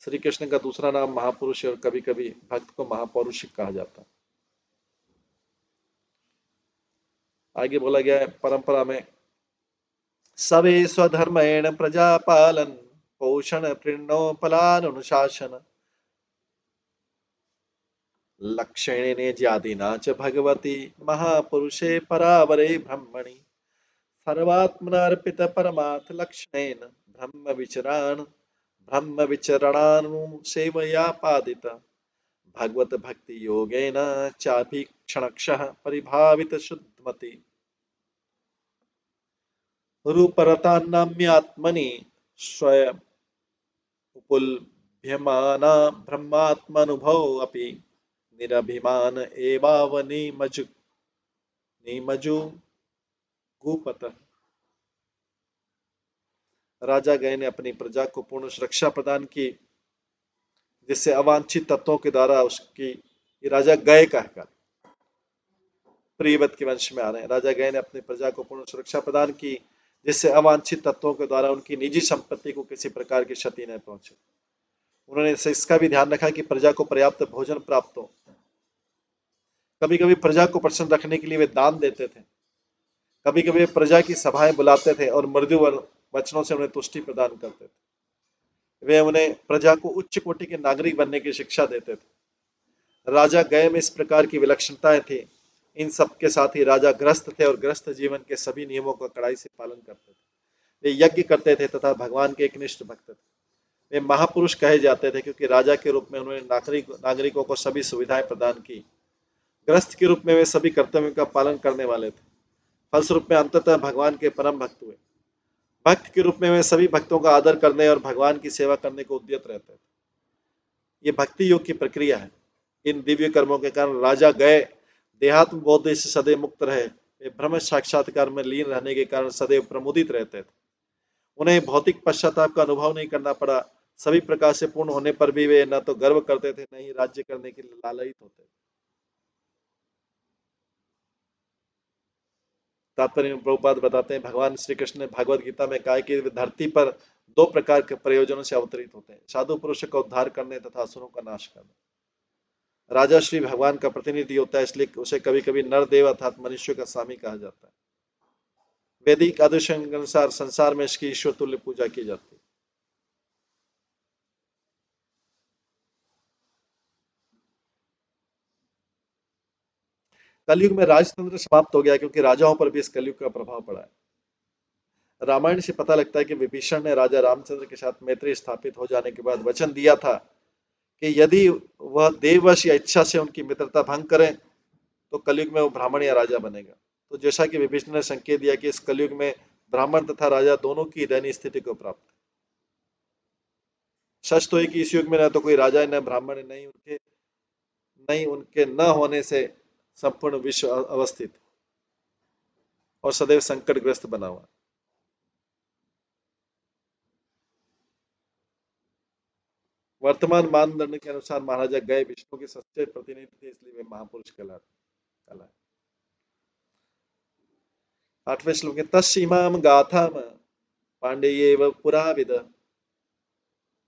श्री कृष्ण का दूसरा नाम महापुरुष है और कभी कभी भक्त को महापौरुष कहा जाता है। आगे बोला गया है परंपरा में सवे स्वधर्मेण प्रजापालन पोषण प्रीणोपलानुशासन लक्षणे ज्यादिना च भगवती महापुरुषे परावरे ब्रह्मणि सर्वात्मनार्पित परमार्थ लक्षणेन ब्रह्म विचरणानुसेवया पादित भगवत भक्ति योगेन चाभिक्षणक्षः परिभावित शुद्धमति रूपरतान्नाम्यात्मनि स्वयं उपलभ्यमाना ब्रह्मात्मनुभव अपि निरभिमान निमजु गुपत। राजा गय ने अपनी प्रजा को पूर्ण सुरक्षा प्रदान की जिससे अवांछित तत्वों के द्वारा उसकी, ये राजा गय का है, प्रियव्रत के वंश में आ रहे हैं। राजा गय ने अपनी प्रजा को पूर्ण सुरक्षा प्रदान की जिससे अवांछित तत्वों के द्वारा उनकी निजी संपत्ति को किसी प्रकार की क्षति न पहुंचे। उन्होंने इसका भी ध्यान रखा कि प्रजा को पर्याप्त भोजन प्राप्त हो। कभी कभी प्रजा को प्रसन्न रखने के लिए वे दान देते थे, कभी कभी वे प्रजा की सभाएं बुलाते थे और मृदु वचनों से उन्हें तुष्टि प्रदान करते थे। वे उन्हें प्रजा को उच्च कोटि के नागरिक बनने की शिक्षा देते थे। राजा गय में इस प्रकार की विलक्षणताएं थी। इन सब के साथ ही राजा गृहस्थ थे और गृहस्थ जीवन के सभी नियमों का कड़ाई से पालन करते थे। वे यज्ञ करते थे तथा भगवान के एक निष्ठ भक्त थे। वे महापुरुष कहे जाते थे क्योंकि राजा के रूप में उन्होंने नागरिकों को सभी सुविधाएं प्रदान की। गृहस्थ के रूप में वे सभी कर्तव्यों का पालन करने वाले थे। फलस्वरूप में अंततः भगवान के परम भक्त हुए। भक्त के रूप में वे सभी भक्तों का आदर करने और भगवान की सेवा करने को उद्यत रहते थे। ये भक्ति योग की प्रक्रिया है। इन दिव्य कर्मों के कारण राजा गए देहात्म बोध से सदैव मुक्त रहे। वे ब्रह्म साक्षात्कार में लीन रहने के कारण सदैव प्रमुदित रहते थे। उन्हें भौतिक पश्चाताप का अनुभव नहीं करना पड़ा। सभी प्रकार से पूर्ण होने पर भी वे न तो गर्व करते थे, न ही राज्य करने के लिए लालयित होते थे। तात्पर्य में प्रभुपाद बताते हैं, भगवान श्री कृष्ण ने भगवद गीता में कहा कि वे धरती पर दो प्रकार के प्रयोजनों से अवतरित होते हैं, साधु पुरुषों का उद्धार करने तथा असुरों का नाश करने। राजा श्री भगवान का प्रतिनिधि होता है, इसलिए उसे कभी कभी नरदेव अर्थात मनुष्य का स्वामी कहा जाता है। वैदिक आदर्श के अनुसार संसार में इसकी ईश्वर तुल्य पूजा की जाती है। कलयुग में राजतंत्र समाप्त हो गया क्योंकि राजाओं पर भी इस कलयुग का प्रभाव पड़ा है। रामायण से पता लगता है कि विभीषण ने राजा रामचंद्र के साथ मैत्री स्थापित हो जाने के बाद वचन दिया था कि यदि वह देववश या इच्छा से उनकी मित्रता भंग करें तो कलयुग में वो ब्राह्मण या राजा बनेगा। तो जैसा कि विभीषण ने संकेत दिया कि इस कलयुग में ब्राह्मण तथा राजा दोनों की दयनीय स्थिति को प्राप्त है। सच तो है कि इस युग में न तो कोई राजा न ब्राह्मण, नहीं उनके न होने से संपूर्ण विश्व अवस्थित और सदैव संकटग्रस्त बना हुआ। वर्तमान मानदंड के अनुसार महाराजा गए विष्णु के सच्चे प्रतिनिधि थे, इसलिए वे महापुरुष कहलाए। 8वें श्लोक में तस्य इमाम गाथाम पांडेयेव पुराविद,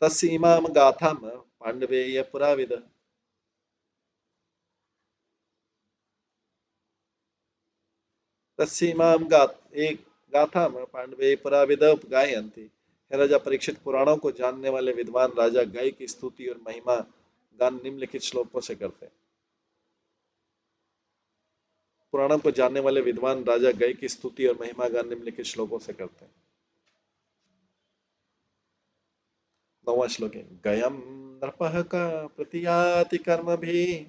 तस्य इमाम गाथाम पांडवेय पुराविद। तस्य इमाम गाथाम पांडवेय पुराविद गायन्ति। हे राजा परीक्षित, पुराणों को जानने वाले विद्वान राजा गय की स्तुति और महिमा गान निम्नलिखित श्लोकों से करते हैं। पुराणों को जानने वाले विद्वान राजा गय की स्तुति और महिमा गान निम्नलिखित श्लोकों से करते हैं। 9वां श्लोक है, गयम नृपः का प्रतियाति कर्मभिः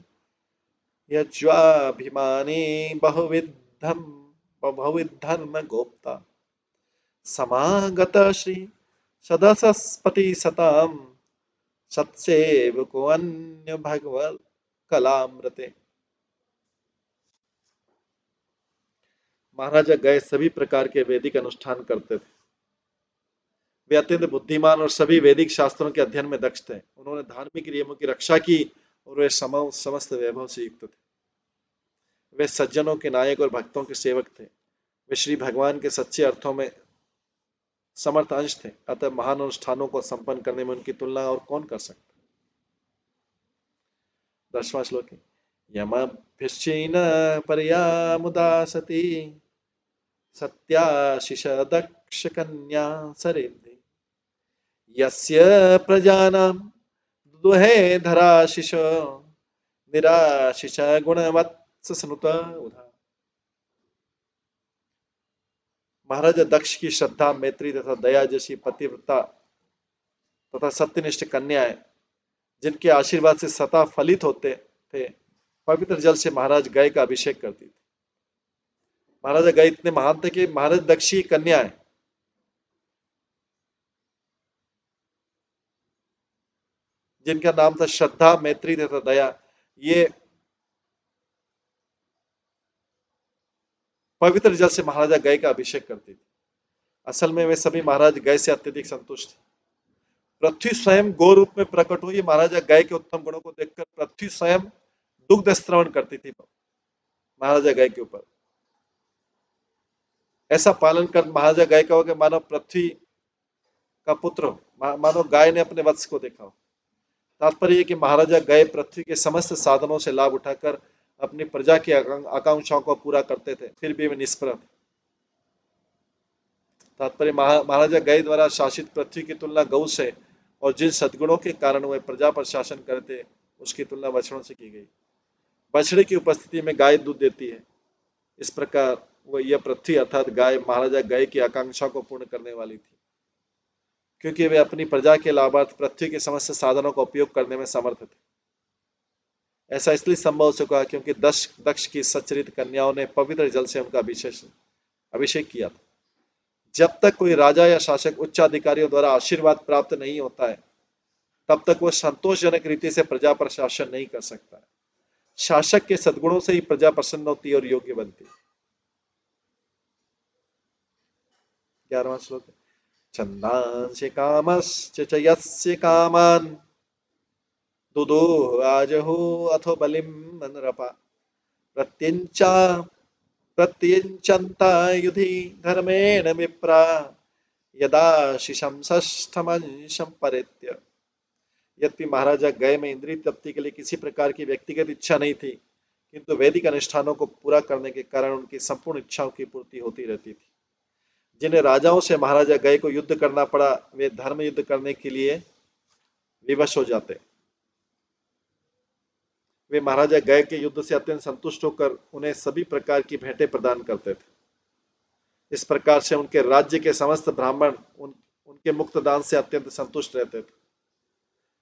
यज्वाभिमानी बहुविधर्म गोप्ता समागत श्री सदसस्पति सताम सत्सेवको अन्य भगवत कलामृते। महाराजा गए सभी प्रकार के वैदिक अनुष्ठान करते थे। वे अत्यंत बुद्धिमान और सभी वैदिक शास्त्रों के अध्ययन में दक्ष थे। उन्होंने धार्मिक नियमों की रक्षा की और वे समस्त वैभव से युक्त थे। वे सज्जनों के नायक और भक्तों के सेवक थे। वे श्री भगवान के सच्चे अर्थों में समर्थ अंश थे। अतः महान अनुष्ठानों को संपन्न करने में उनकी तुलना और कौन कर सकता। 10वां श्लोक है, यमभिश्चैन पर्यामुदासति सत्याशिष दक्ष कन्या सरेद्धि यस्य प्रजानां दुहे धराशिष निराशिष गुणवत्स स्नुत उधा। महाराजा दक्ष की श्रद्धा, मैत्री तथा दया जैसी पतिव्रता तथा सत्यनिष्ठ कन्याएं जिनके आशीर्वाद से सता फलित होते थे, पवित्र जल से महाराज गय का अभिषेक करती थी। महाराजा गय इतने महान थे कि महाराज दक्ष की कन्याएं जिनका नाम था श्रद्धा, मैत्री तथा दया, ये पवित्र जल से महाराजा गय का अभिषेक करती थी। असल में वे सभी महाराज गय से अत्यधिक संतुष्ट थे। पृथ्वी स्वयं गौ रूप में प्रकट हुई। महाराजा गय के उत्तम गुणों को देखकर पृथ्वी स्वयं दुग्ध स्त्रवण करती थी महाराजा गय के ऊपर। ऐसा पालन कर महाराजा गाय का हो कि मानो पृथ्वी का पुत्र हो, मानो गाय ने अपने वत्स को देखा हो। तात्पर्य है कि महाराजा गए पृथ्वी के समस्त साधनों से लाभ उठाकर अपनी प्रजा की आकांक्षाओं को पूरा करते थे, फिर भी वे निष्प्रभ थे। तात्पर्य महाराजा गए द्वारा शासित पृथ्वी की तुलना गौ से और जिन सद्गुणों के कारण वे प्रजा पर शासन करते उसकी तुलना बछड़ों से की गई। बछड़े की उपस्थिति में गाय दूध देती है, इस प्रकार वह यह पृथ्वी अर्थात गाय महाराजा गए की आकांक्षा को पूर्ण करने वाली थी, क्योंकि वे अपनी प्रजा के लाभार्थ पृथ्वी के समस्त साधनों का उपयोग करने में समर्थ थे। ऐसा इसलिए संभव हो सका क्योंकि दक्ष की सच्चरित कन्याओं ने पवित्र जल से उनका अभिषेक किया था। जब तक कोई राजा या शासक उच्च अधिकारियों द्वारा आशीर्वाद प्राप्त नहीं होता है, तब तक वह संतोषजनक रीति से प्रजा पर शासन नहीं कर सकता है। शासक के सद्गुणों से ही प्रजा प्रसन्न होती है और योग्य बनती है। 11वां श्लोक। छंदांसि कामश्च च यस्य कामान् दुदुः आजहु अथो बलिं नृपा प्रत्यञ्चा प्रत्यञ्चन्ता युधि धर्मेण विप्रा यदा शिशंसष्ठमंशं परित्य। यद्यपि महाराजा गए में इंद्रिय तृप्ति के लिए किसी प्रकार की व्यक्तिगत इच्छा नहीं थी, किंतु वैदिक अनुष्ठानों को पूरा करने के कारण उनकी संपूर्ण इच्छाओं की पूर्ति होती रहती थी। जिन्हें राजाओं से महाराजा गए को युद्ध करना पड़ा, वे धर्म युद्ध करने के लिए विवश हो जाते। वे महाराजा गए के युद्ध से अत्यंत संतुष्ट होकर उन्हें सभी प्रकार की भेंटें प्रदान करते थे। इस प्रकार से उनके राज्य के समस्त ब्राह्मण उनके मुक्त दान से अत्यंत संतुष्ट रहते थे।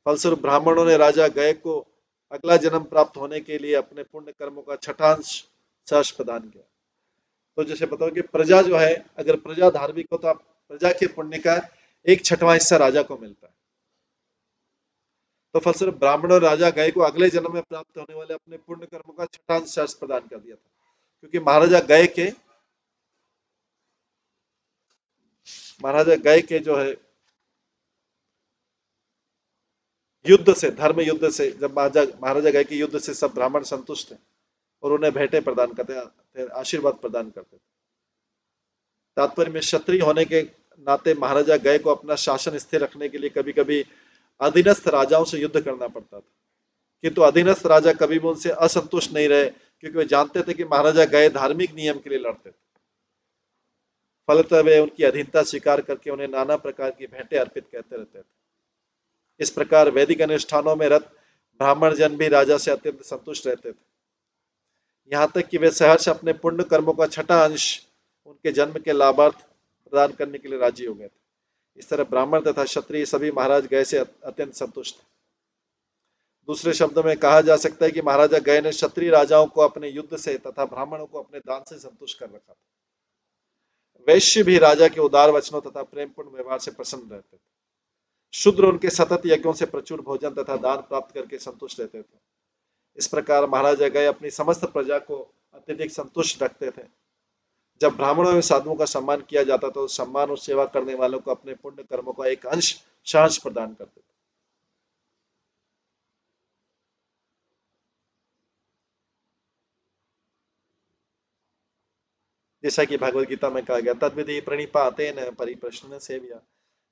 फलस्वरूप ब्राह्मणों ने राजा गए को अगला जन्म प्राप्त होने के लिए अपने पुण्य कर्मों का छठांश सहर्ष प्रदान किया। तो जैसे बताओ कि प्रजा जो है, अगर प्रजा धार्मिक हो तो आप प्रजा के पुण्य का 1/6वां हिस्सा राजा को मिलता है। तो फलस्वरूप ब्राह्मणों राजा गए को अगले जन्म में प्राप्त होने वाले अपने पुण्य कर्मों का छठांश सहर्ष प्रदान कर दिया था, क्योंकि महाराजा गए के जो है युद्ध से, धर्म युद्ध से, जब महाराजा गए के युद्ध से सब ब्राह्मण संतुष्ट थे और उन्हें भेंटें प्रदान करते, आशीर्वाद प्रदान करते थे। तात्पर्य में क्षत्रिय होने के नाते महाराजा गए को अपना शासन स्थिर रखने के लिए कभी कभी अधीनस्थ राजाओं से युद्ध करना पड़ता था, किंतु अधीनस्थ राजा कभी भी उनसे असंतुष्ट नहीं रहे, क्योंकि वे जानते थे कि महाराजा गए धार्मिक नियम के लिए लड़ते थे। फलतः वे उनकी अधीनता स्वीकार करके उन्हें नाना प्रकार की भेंटें अर्पित करते रहते थे। इस प्रकार वैदिक अनुष्ठानों में रत ब्राह्मण जन भी राजा से अत्यंत संतुष्ट रहते थे, यहाँ तक कि वे सहर्ष अपने पुण्य कर्मों का छठा अंश उनके जन्म के लाभार्थ प्रदान करने के लिए राजी हो गए थे। इस तरह ब्राह्मण तथा क्षत्रिय सभी महाराज गए से अत्यंत संतुष्ट थे। दूसरे शब्दों में कहा जा सकता है कि महाराजा गए ने क्षत्रिय राजाओं को अपने युद्ध से तथा ब्राह्मणों को अपने दान से संतुष्ट कर रखा था। वैश्य भी राजा के उदार वचनों तथा प्रेमपूर्ण व्यवहार से प्रसन्न रहते थे। शूद्र उनके सतत यज्ञों से प्रचुर भोजन तथा दान प्राप्त करके संतुष्ट रहते थे। इस प्रकार महाराजा गए अपनी समस्त प्रजा को अत्यधिक संतुष्ट रखते थे। जब ब्राह्मणों एवं साधुओं का सम्मान किया जाता तो सम्मान और सेवा करने वालों को अपने पुण्य कर्मों का एक अंश प्रदान करते थे। जैसा कि भगवत गीता में कहा गया, तद्विधि प्रणिपातेन परिप्रश्न सेव्या।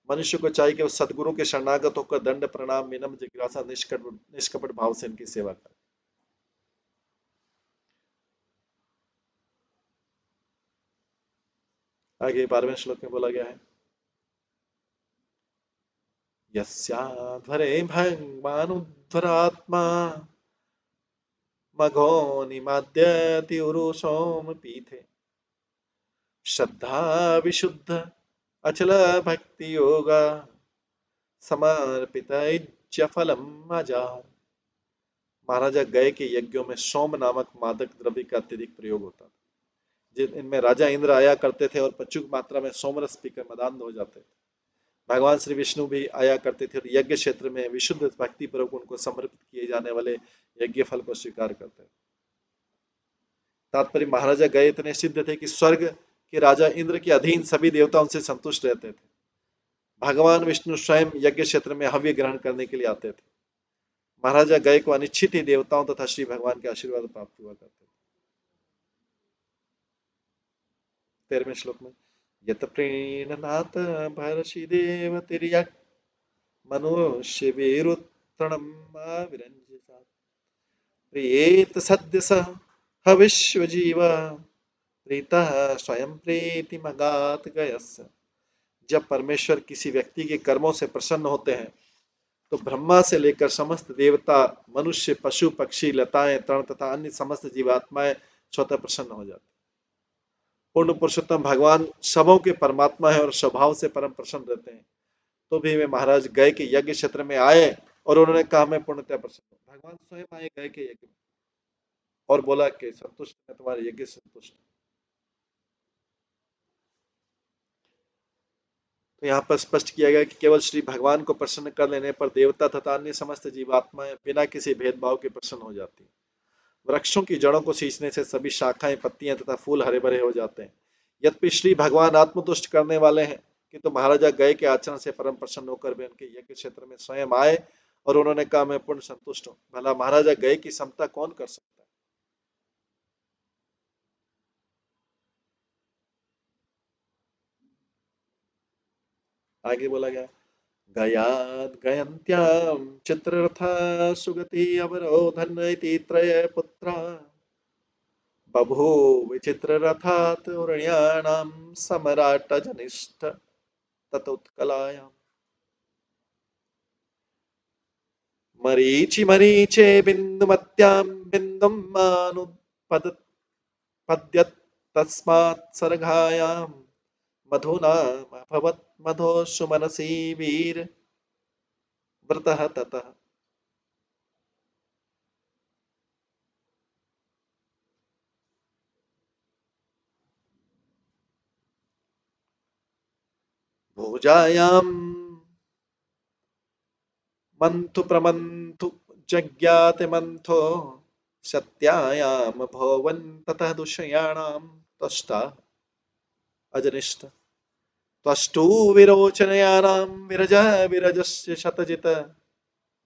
मनुष्य को चाहिए कि उस सदगुरु के शरणागत होकर दंड प्रणाम विनम्र जिज्ञासा निष्कपट भाव से इनकी सेवा करे। आगे 12वें श्लोक में बोला गया है, यस्याध्वरे भगवानुध्वरात्मा मघो निमाद्यति उरुसोम पीठे श्रद्धा विशुद्ध अचल भक्ति योगा समर्पित इज्ज फलम अजार। महाराजा गए के यज्ञों में सोम नामक मादक द्रव्य का अत्यधिक प्रयोग होता था, जिनमें राजा इंद्र आया करते थे और प्रचुर मात्रा में सोमरस पीकर मदान्ध हो जाते थे। भगवान श्री विष्णु भी आया करते थे और यज्ञ क्षेत्र में विशुद्ध भक्ति पूर्वक उनको समर्पित किए जाने वाले यज्ञ फल को स्वीकार करते थे। तात्पर्य महाराजा गए इतने सिद्ध थे कि स्वर्ग के राजा इंद्र के अधीन सभी देवता उनसे संतुष्ट रहते थे। भगवान विष्णु स्वयं यज्ञ क्षेत्र में हव्य ग्रहण करने के लिए आते थे। महाराजा गए को अनिश्चित ही देवताओं तथा श्री भगवान के आशीर्वाद प्राप्त हुआ करते थे। 13वें श्लोक में यत प्रीणनाथ भर्षि देव तिर्यक मनुष्य वीरुत्तरम विरंजिता प्रियेत सद्य स हविष्व जीवा प्रीतः स्वयं प्रीति मगात गयस्य। जब परमेश्वर किसी व्यक्ति के कर्मों से प्रसन्न होते हैं तो ब्रह्मा से लेकर समस्त देवता, मनुष्य, पशु, पक्षी, लताएं, तृण तथा अन्य समस्त जीवात्माएं स्वतः प्रसन्न हो जाते। पूर्ण पुरुषोत्तम भगवान सबों के परमात्मा है और स्वभाव से परम प्रसन्न रहते हैं। तो भी वे महाराज गए के यज्ञ क्षेत्र में आए और उन्होंने कहा मैं पूर्णतः प्रसन्न हूं। भगवान स्वयं आए गए के यज्ञ में और बोला कि संतुष्ट मैं तुम्हारे यज्ञ से संतुष्ट हूं। तो यहाँ पर स्पष्ट किया गया कि केवल श्री भगवान को प्रसन्न कर लेने पर देवता तथा अन्य समस्त जीवात्माएं बिना किसी भेदभाव के प्रसन्न हो जाती हैं। वृक्षों की जड़ों को सींचने से सभी शाखाएं, पत्तियां तथा फूल हरे भरे हो जाते हैं। यद्यपि श्री भगवान आत्मतुष्ट करने वाले हैं किंतु महाराजा गए के आचरण से परम प्रसन्न होकर वे उनके यज्ञ क्षेत्र में स्वयं आए और उन्होंने कहा मैं पूर्ण संतुष्ट हूँ। भला महाराजा गए की समता कौन कर सकता है। आगे बोला गया गयाद गयन्त्यां चित्ररथा सुगति अवरोधन इति त्रय पुत्रा बभूव विचित्ररथात् उरण्याणां सम्राट् ततोत्कलायाम् मरीचि मरीचे बिन्दुमत्यां बिन्दुं मानुपद्यत तस्मात् सर्गायां मधुनामभवत् मधोऽसु मनसि वीर व्रतः ततः। भोजायां मंथु प्रमंथु जज्ञाते मंथो सत्यायाम भवन ततः दुष्याणाम त्वष्टा अजनिष्ठ त्वष्टु विरोचनयानां विरज विरजस्य शतजित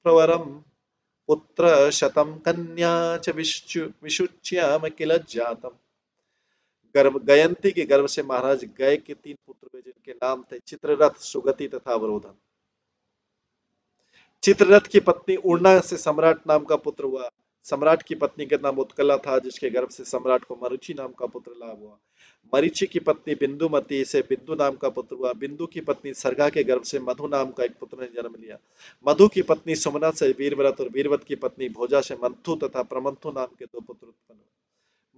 प्रवरम पुत्र शतम कन्या च विशुच्याम किल जातम। गर्भ गयंती के गर्भ से महाराज गय के 3 पुत्र हुए जिनके नाम थे चित्ररथ, सुगति तथा अवरोधन। चित्ररथ की पत्नी उड़ना से सम्राट नाम का पुत्र हुआ। सम्राट की पत्नी का नाम उत्कला था जिसके गर्भ से सम्राट को मरुचि नाम का पुत्र लाभ हुआ। मरीचि की पत्नी बिंदुमती से बिंदु नाम का पुत्र हुआ। बिंदु की पत्नी सर्गा के गर्भ से मधु नाम का एक पुत्र ने जन्म लिया। मधु की पत्नी सुमना से वीरव्रत और वीरव्रत की पत्नी भोजा से मंथु तथा प्रमंथु नाम के 2 पुत्र उत्पन्न हुए।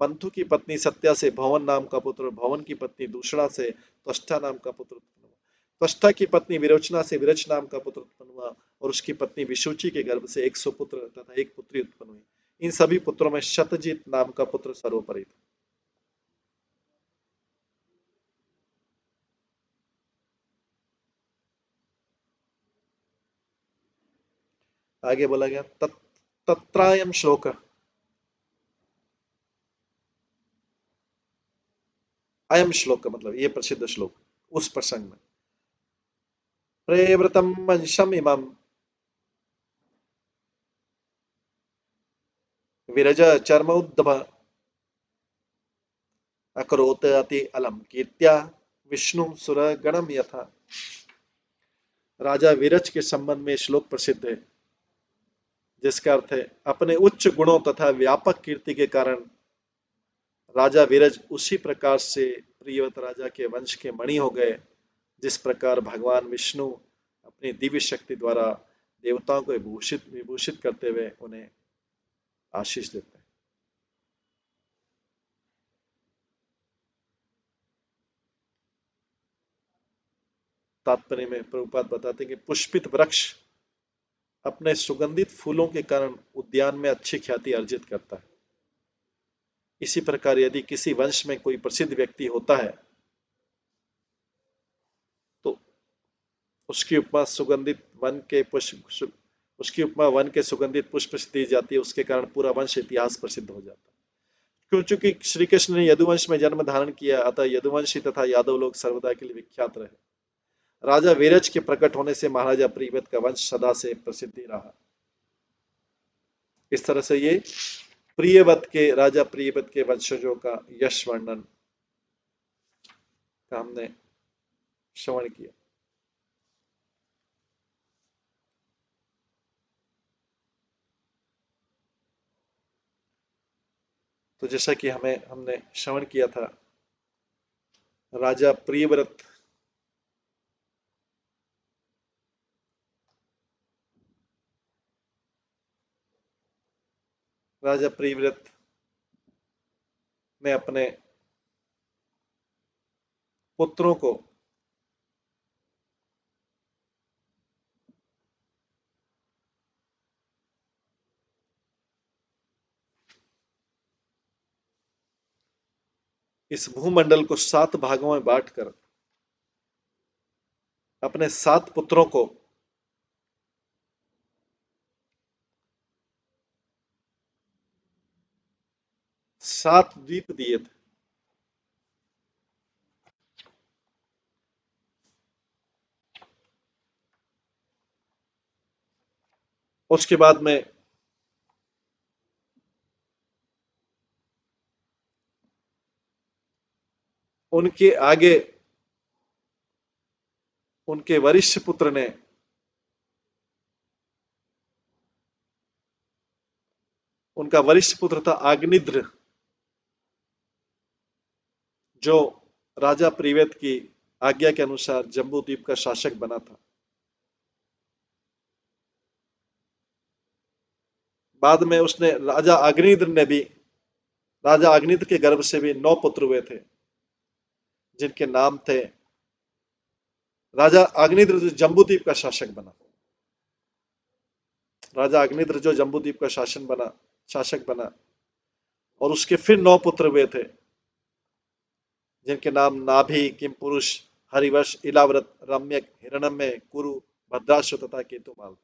मंथु की पत्नी सत्या से भवन नाम का पुत्र और भवन की पत्नी दूषणा से त्वष्टा नाम का पुत्र उत्पन्न हुआ। त्वष्टा की पत्नी विरोचना से विरच नाम का पुत्र उत्पन्न हुआ और उसकी पत्नी विशुचि के गर्भ से 100 पुत्र तथा एक पुत्री उत्पन्न हुई। इन सभी पुत्रों में शतजीत नाम का पुत्र सर्वोपरि था। आगे बोला गया तत्रायम श्लोक, अयम श्लोक का मतलब ये प्रसिद्ध श्लोक उस प्रसंग में प्रेव्रतम वंशम इमम विरज चर्मोद्भव अकरोत अति अलम कीर्त्या विष्णु सुर गणम यथा। राजा विरज के संबंध में श्लोक प्रसिद्ध है जिसका अर्थ है अपने उच्च गुणों तथा व्यापक कीर्ति के कारण राजा विरज उसी प्रकार से प्रियवत राजा के वंश के मणि हो गए जिस प्रकार भगवान विष्णु अपनी दिव्य शक्ति द्वारा देवताओं को विभूषित करते हुए उन्हें आशीष देते हैं। तात्पर्य में प्रभुपाद बताते हैं कि पुष्पित वृक्ष अपने सुगंधित फूलों के कारण उद्यान में अच्छी ख्याति अर्जित करता है। इसी प्रकार यदि किसी वंश में कोई प्रसिद्ध व्यक्ति होता है तो उसकी उपमा सुगंधित वन के पुष्प उसकी उपमा वन के सुगंधित पुष्प से दी जाती है। उसके कारण पूरा वंश इतिहास प्रसिद्ध हो जाता है। क्यों? चूंकि श्री कृष्ण ने यदुवंश में जन्म धारण किया अतः यदुवंशी तथा यादव लोग सर्वदा के लिए विख्यात रहे। राजा वीरज के प्रकट होने से महाराजा प्रियव्रत का वंश सदा से प्रसिद्धि रहा। इस तरह से ये प्रियव्रत के राजा प्रियव्रत के वंशजों का यश वर्णन का हमने श्रवण किया। तो जैसा कि हमने श्रवण किया था, राजा प्रियव्रत राजा प्रियव्रत ने अपने पुत्रों को इस भूमंडल को 7 भागों में बांटकर अपने 7 पुत्रों को सात द्वीप दिए थे। उसके बाद में उनके आगे उनके वरिष्ठ पुत्र ने उनका वरिष्ठ पुत्र था अग्निद्र, जो राजा प्रियव्रत की आज्ञा के अनुसार जम्बूद्वीप का शासक बना था। बाद में उसने राजा अग्निद्र के गर्भ से भी 9 पुत्र हुए थे, जिनके नाम थे राजा अग्निद्र जो जम्बूद्वीप का शासक बना। राजा अग्निद्र जो जम्बूद्वीप का शासक बना, और उसके फिर 9 पुत्र हुए थे, जिनके नाम नाभि, किमपुरुष, हरिवश, इलाव्रत, रम्यक, हिरण्मय, कुरु, भद्राश्व तथा केतुमाल।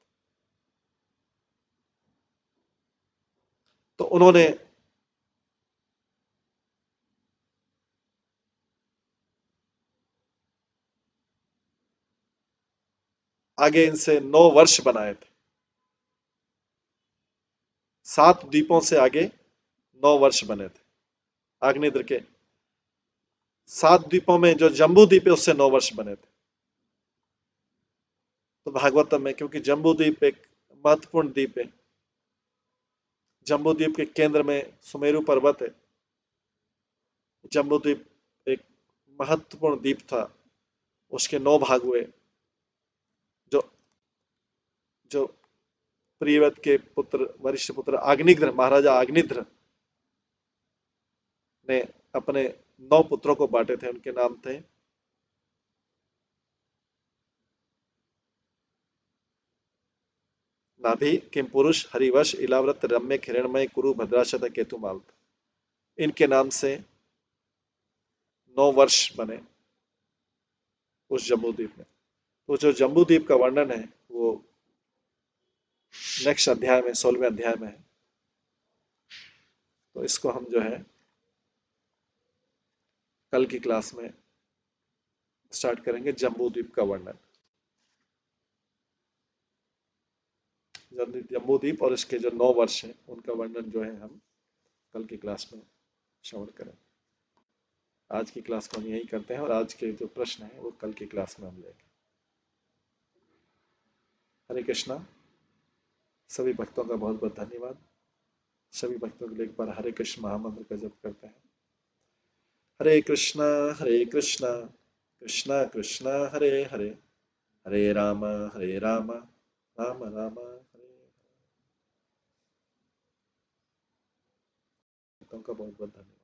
तो उन्होंने आगे इनसे 9 वर्ष बनाए थे। 7 द्वीपों से आगे 9 वर्ष बने थे। अग्निद्र के 7 द्वीपों में जो जम्बू द्वीप है उससे 9 वर्ष बने थे। तो भागवतम में, क्योंकि जम्बू द्वीप एक महत्वपूर्ण द्वीप है, जम्बू द्वीप के केंद्र में सुमेरु पर्वत है। जम्बू द्वीप एक महत्वपूर्ण द्वीप था, उसके 9 भाग हुए। जो जो प्रियव्रत के पुत्र, वरिष्ठ पुत्र अग्निद्र, महाराजा अग्निद्र ने अपने 9 पुत्रों को बांटे थे। उनके नाम थे नाभि, किमपुरुष, हरिवश, इलाव्रत, रम्य, हिरण्मय, कुरु, भद्राश्व तथा केतुमाल। इनके नाम से 9 वर्ष बने उस जम्बूद्वीप में। तो जो जम्बूद्वीप का वर्णन है वो नेक्स्ट अध्याय में, 16वें अध्याय में है। तो इसको हम जो है कल की क्लास में स्टार्ट करेंगे, जम्बूद्वीप का वर्णन। जम्बूद्वीप और इसके जो 9 वर्ष हैं उनका वर्णन जो है हम कल की क्लास में श्रवण करें। आज की क्लास को हम यही करते हैं, और आज के जो प्रश्न हैं वो कल की क्लास में हम लेंगे। हरे कृष्णा। सभी भक्तों का बहुत बहुत धन्यवाद। सभी भक्तों के लिए एक बार हरे कृष्ण महामंत्र का जप करते हैं। हरे कृष्णा कृष्णा कृष्णा हरे हरे, हरे राम राम राम हरे। भक्तों का बहुत बहुत धन्यवाद।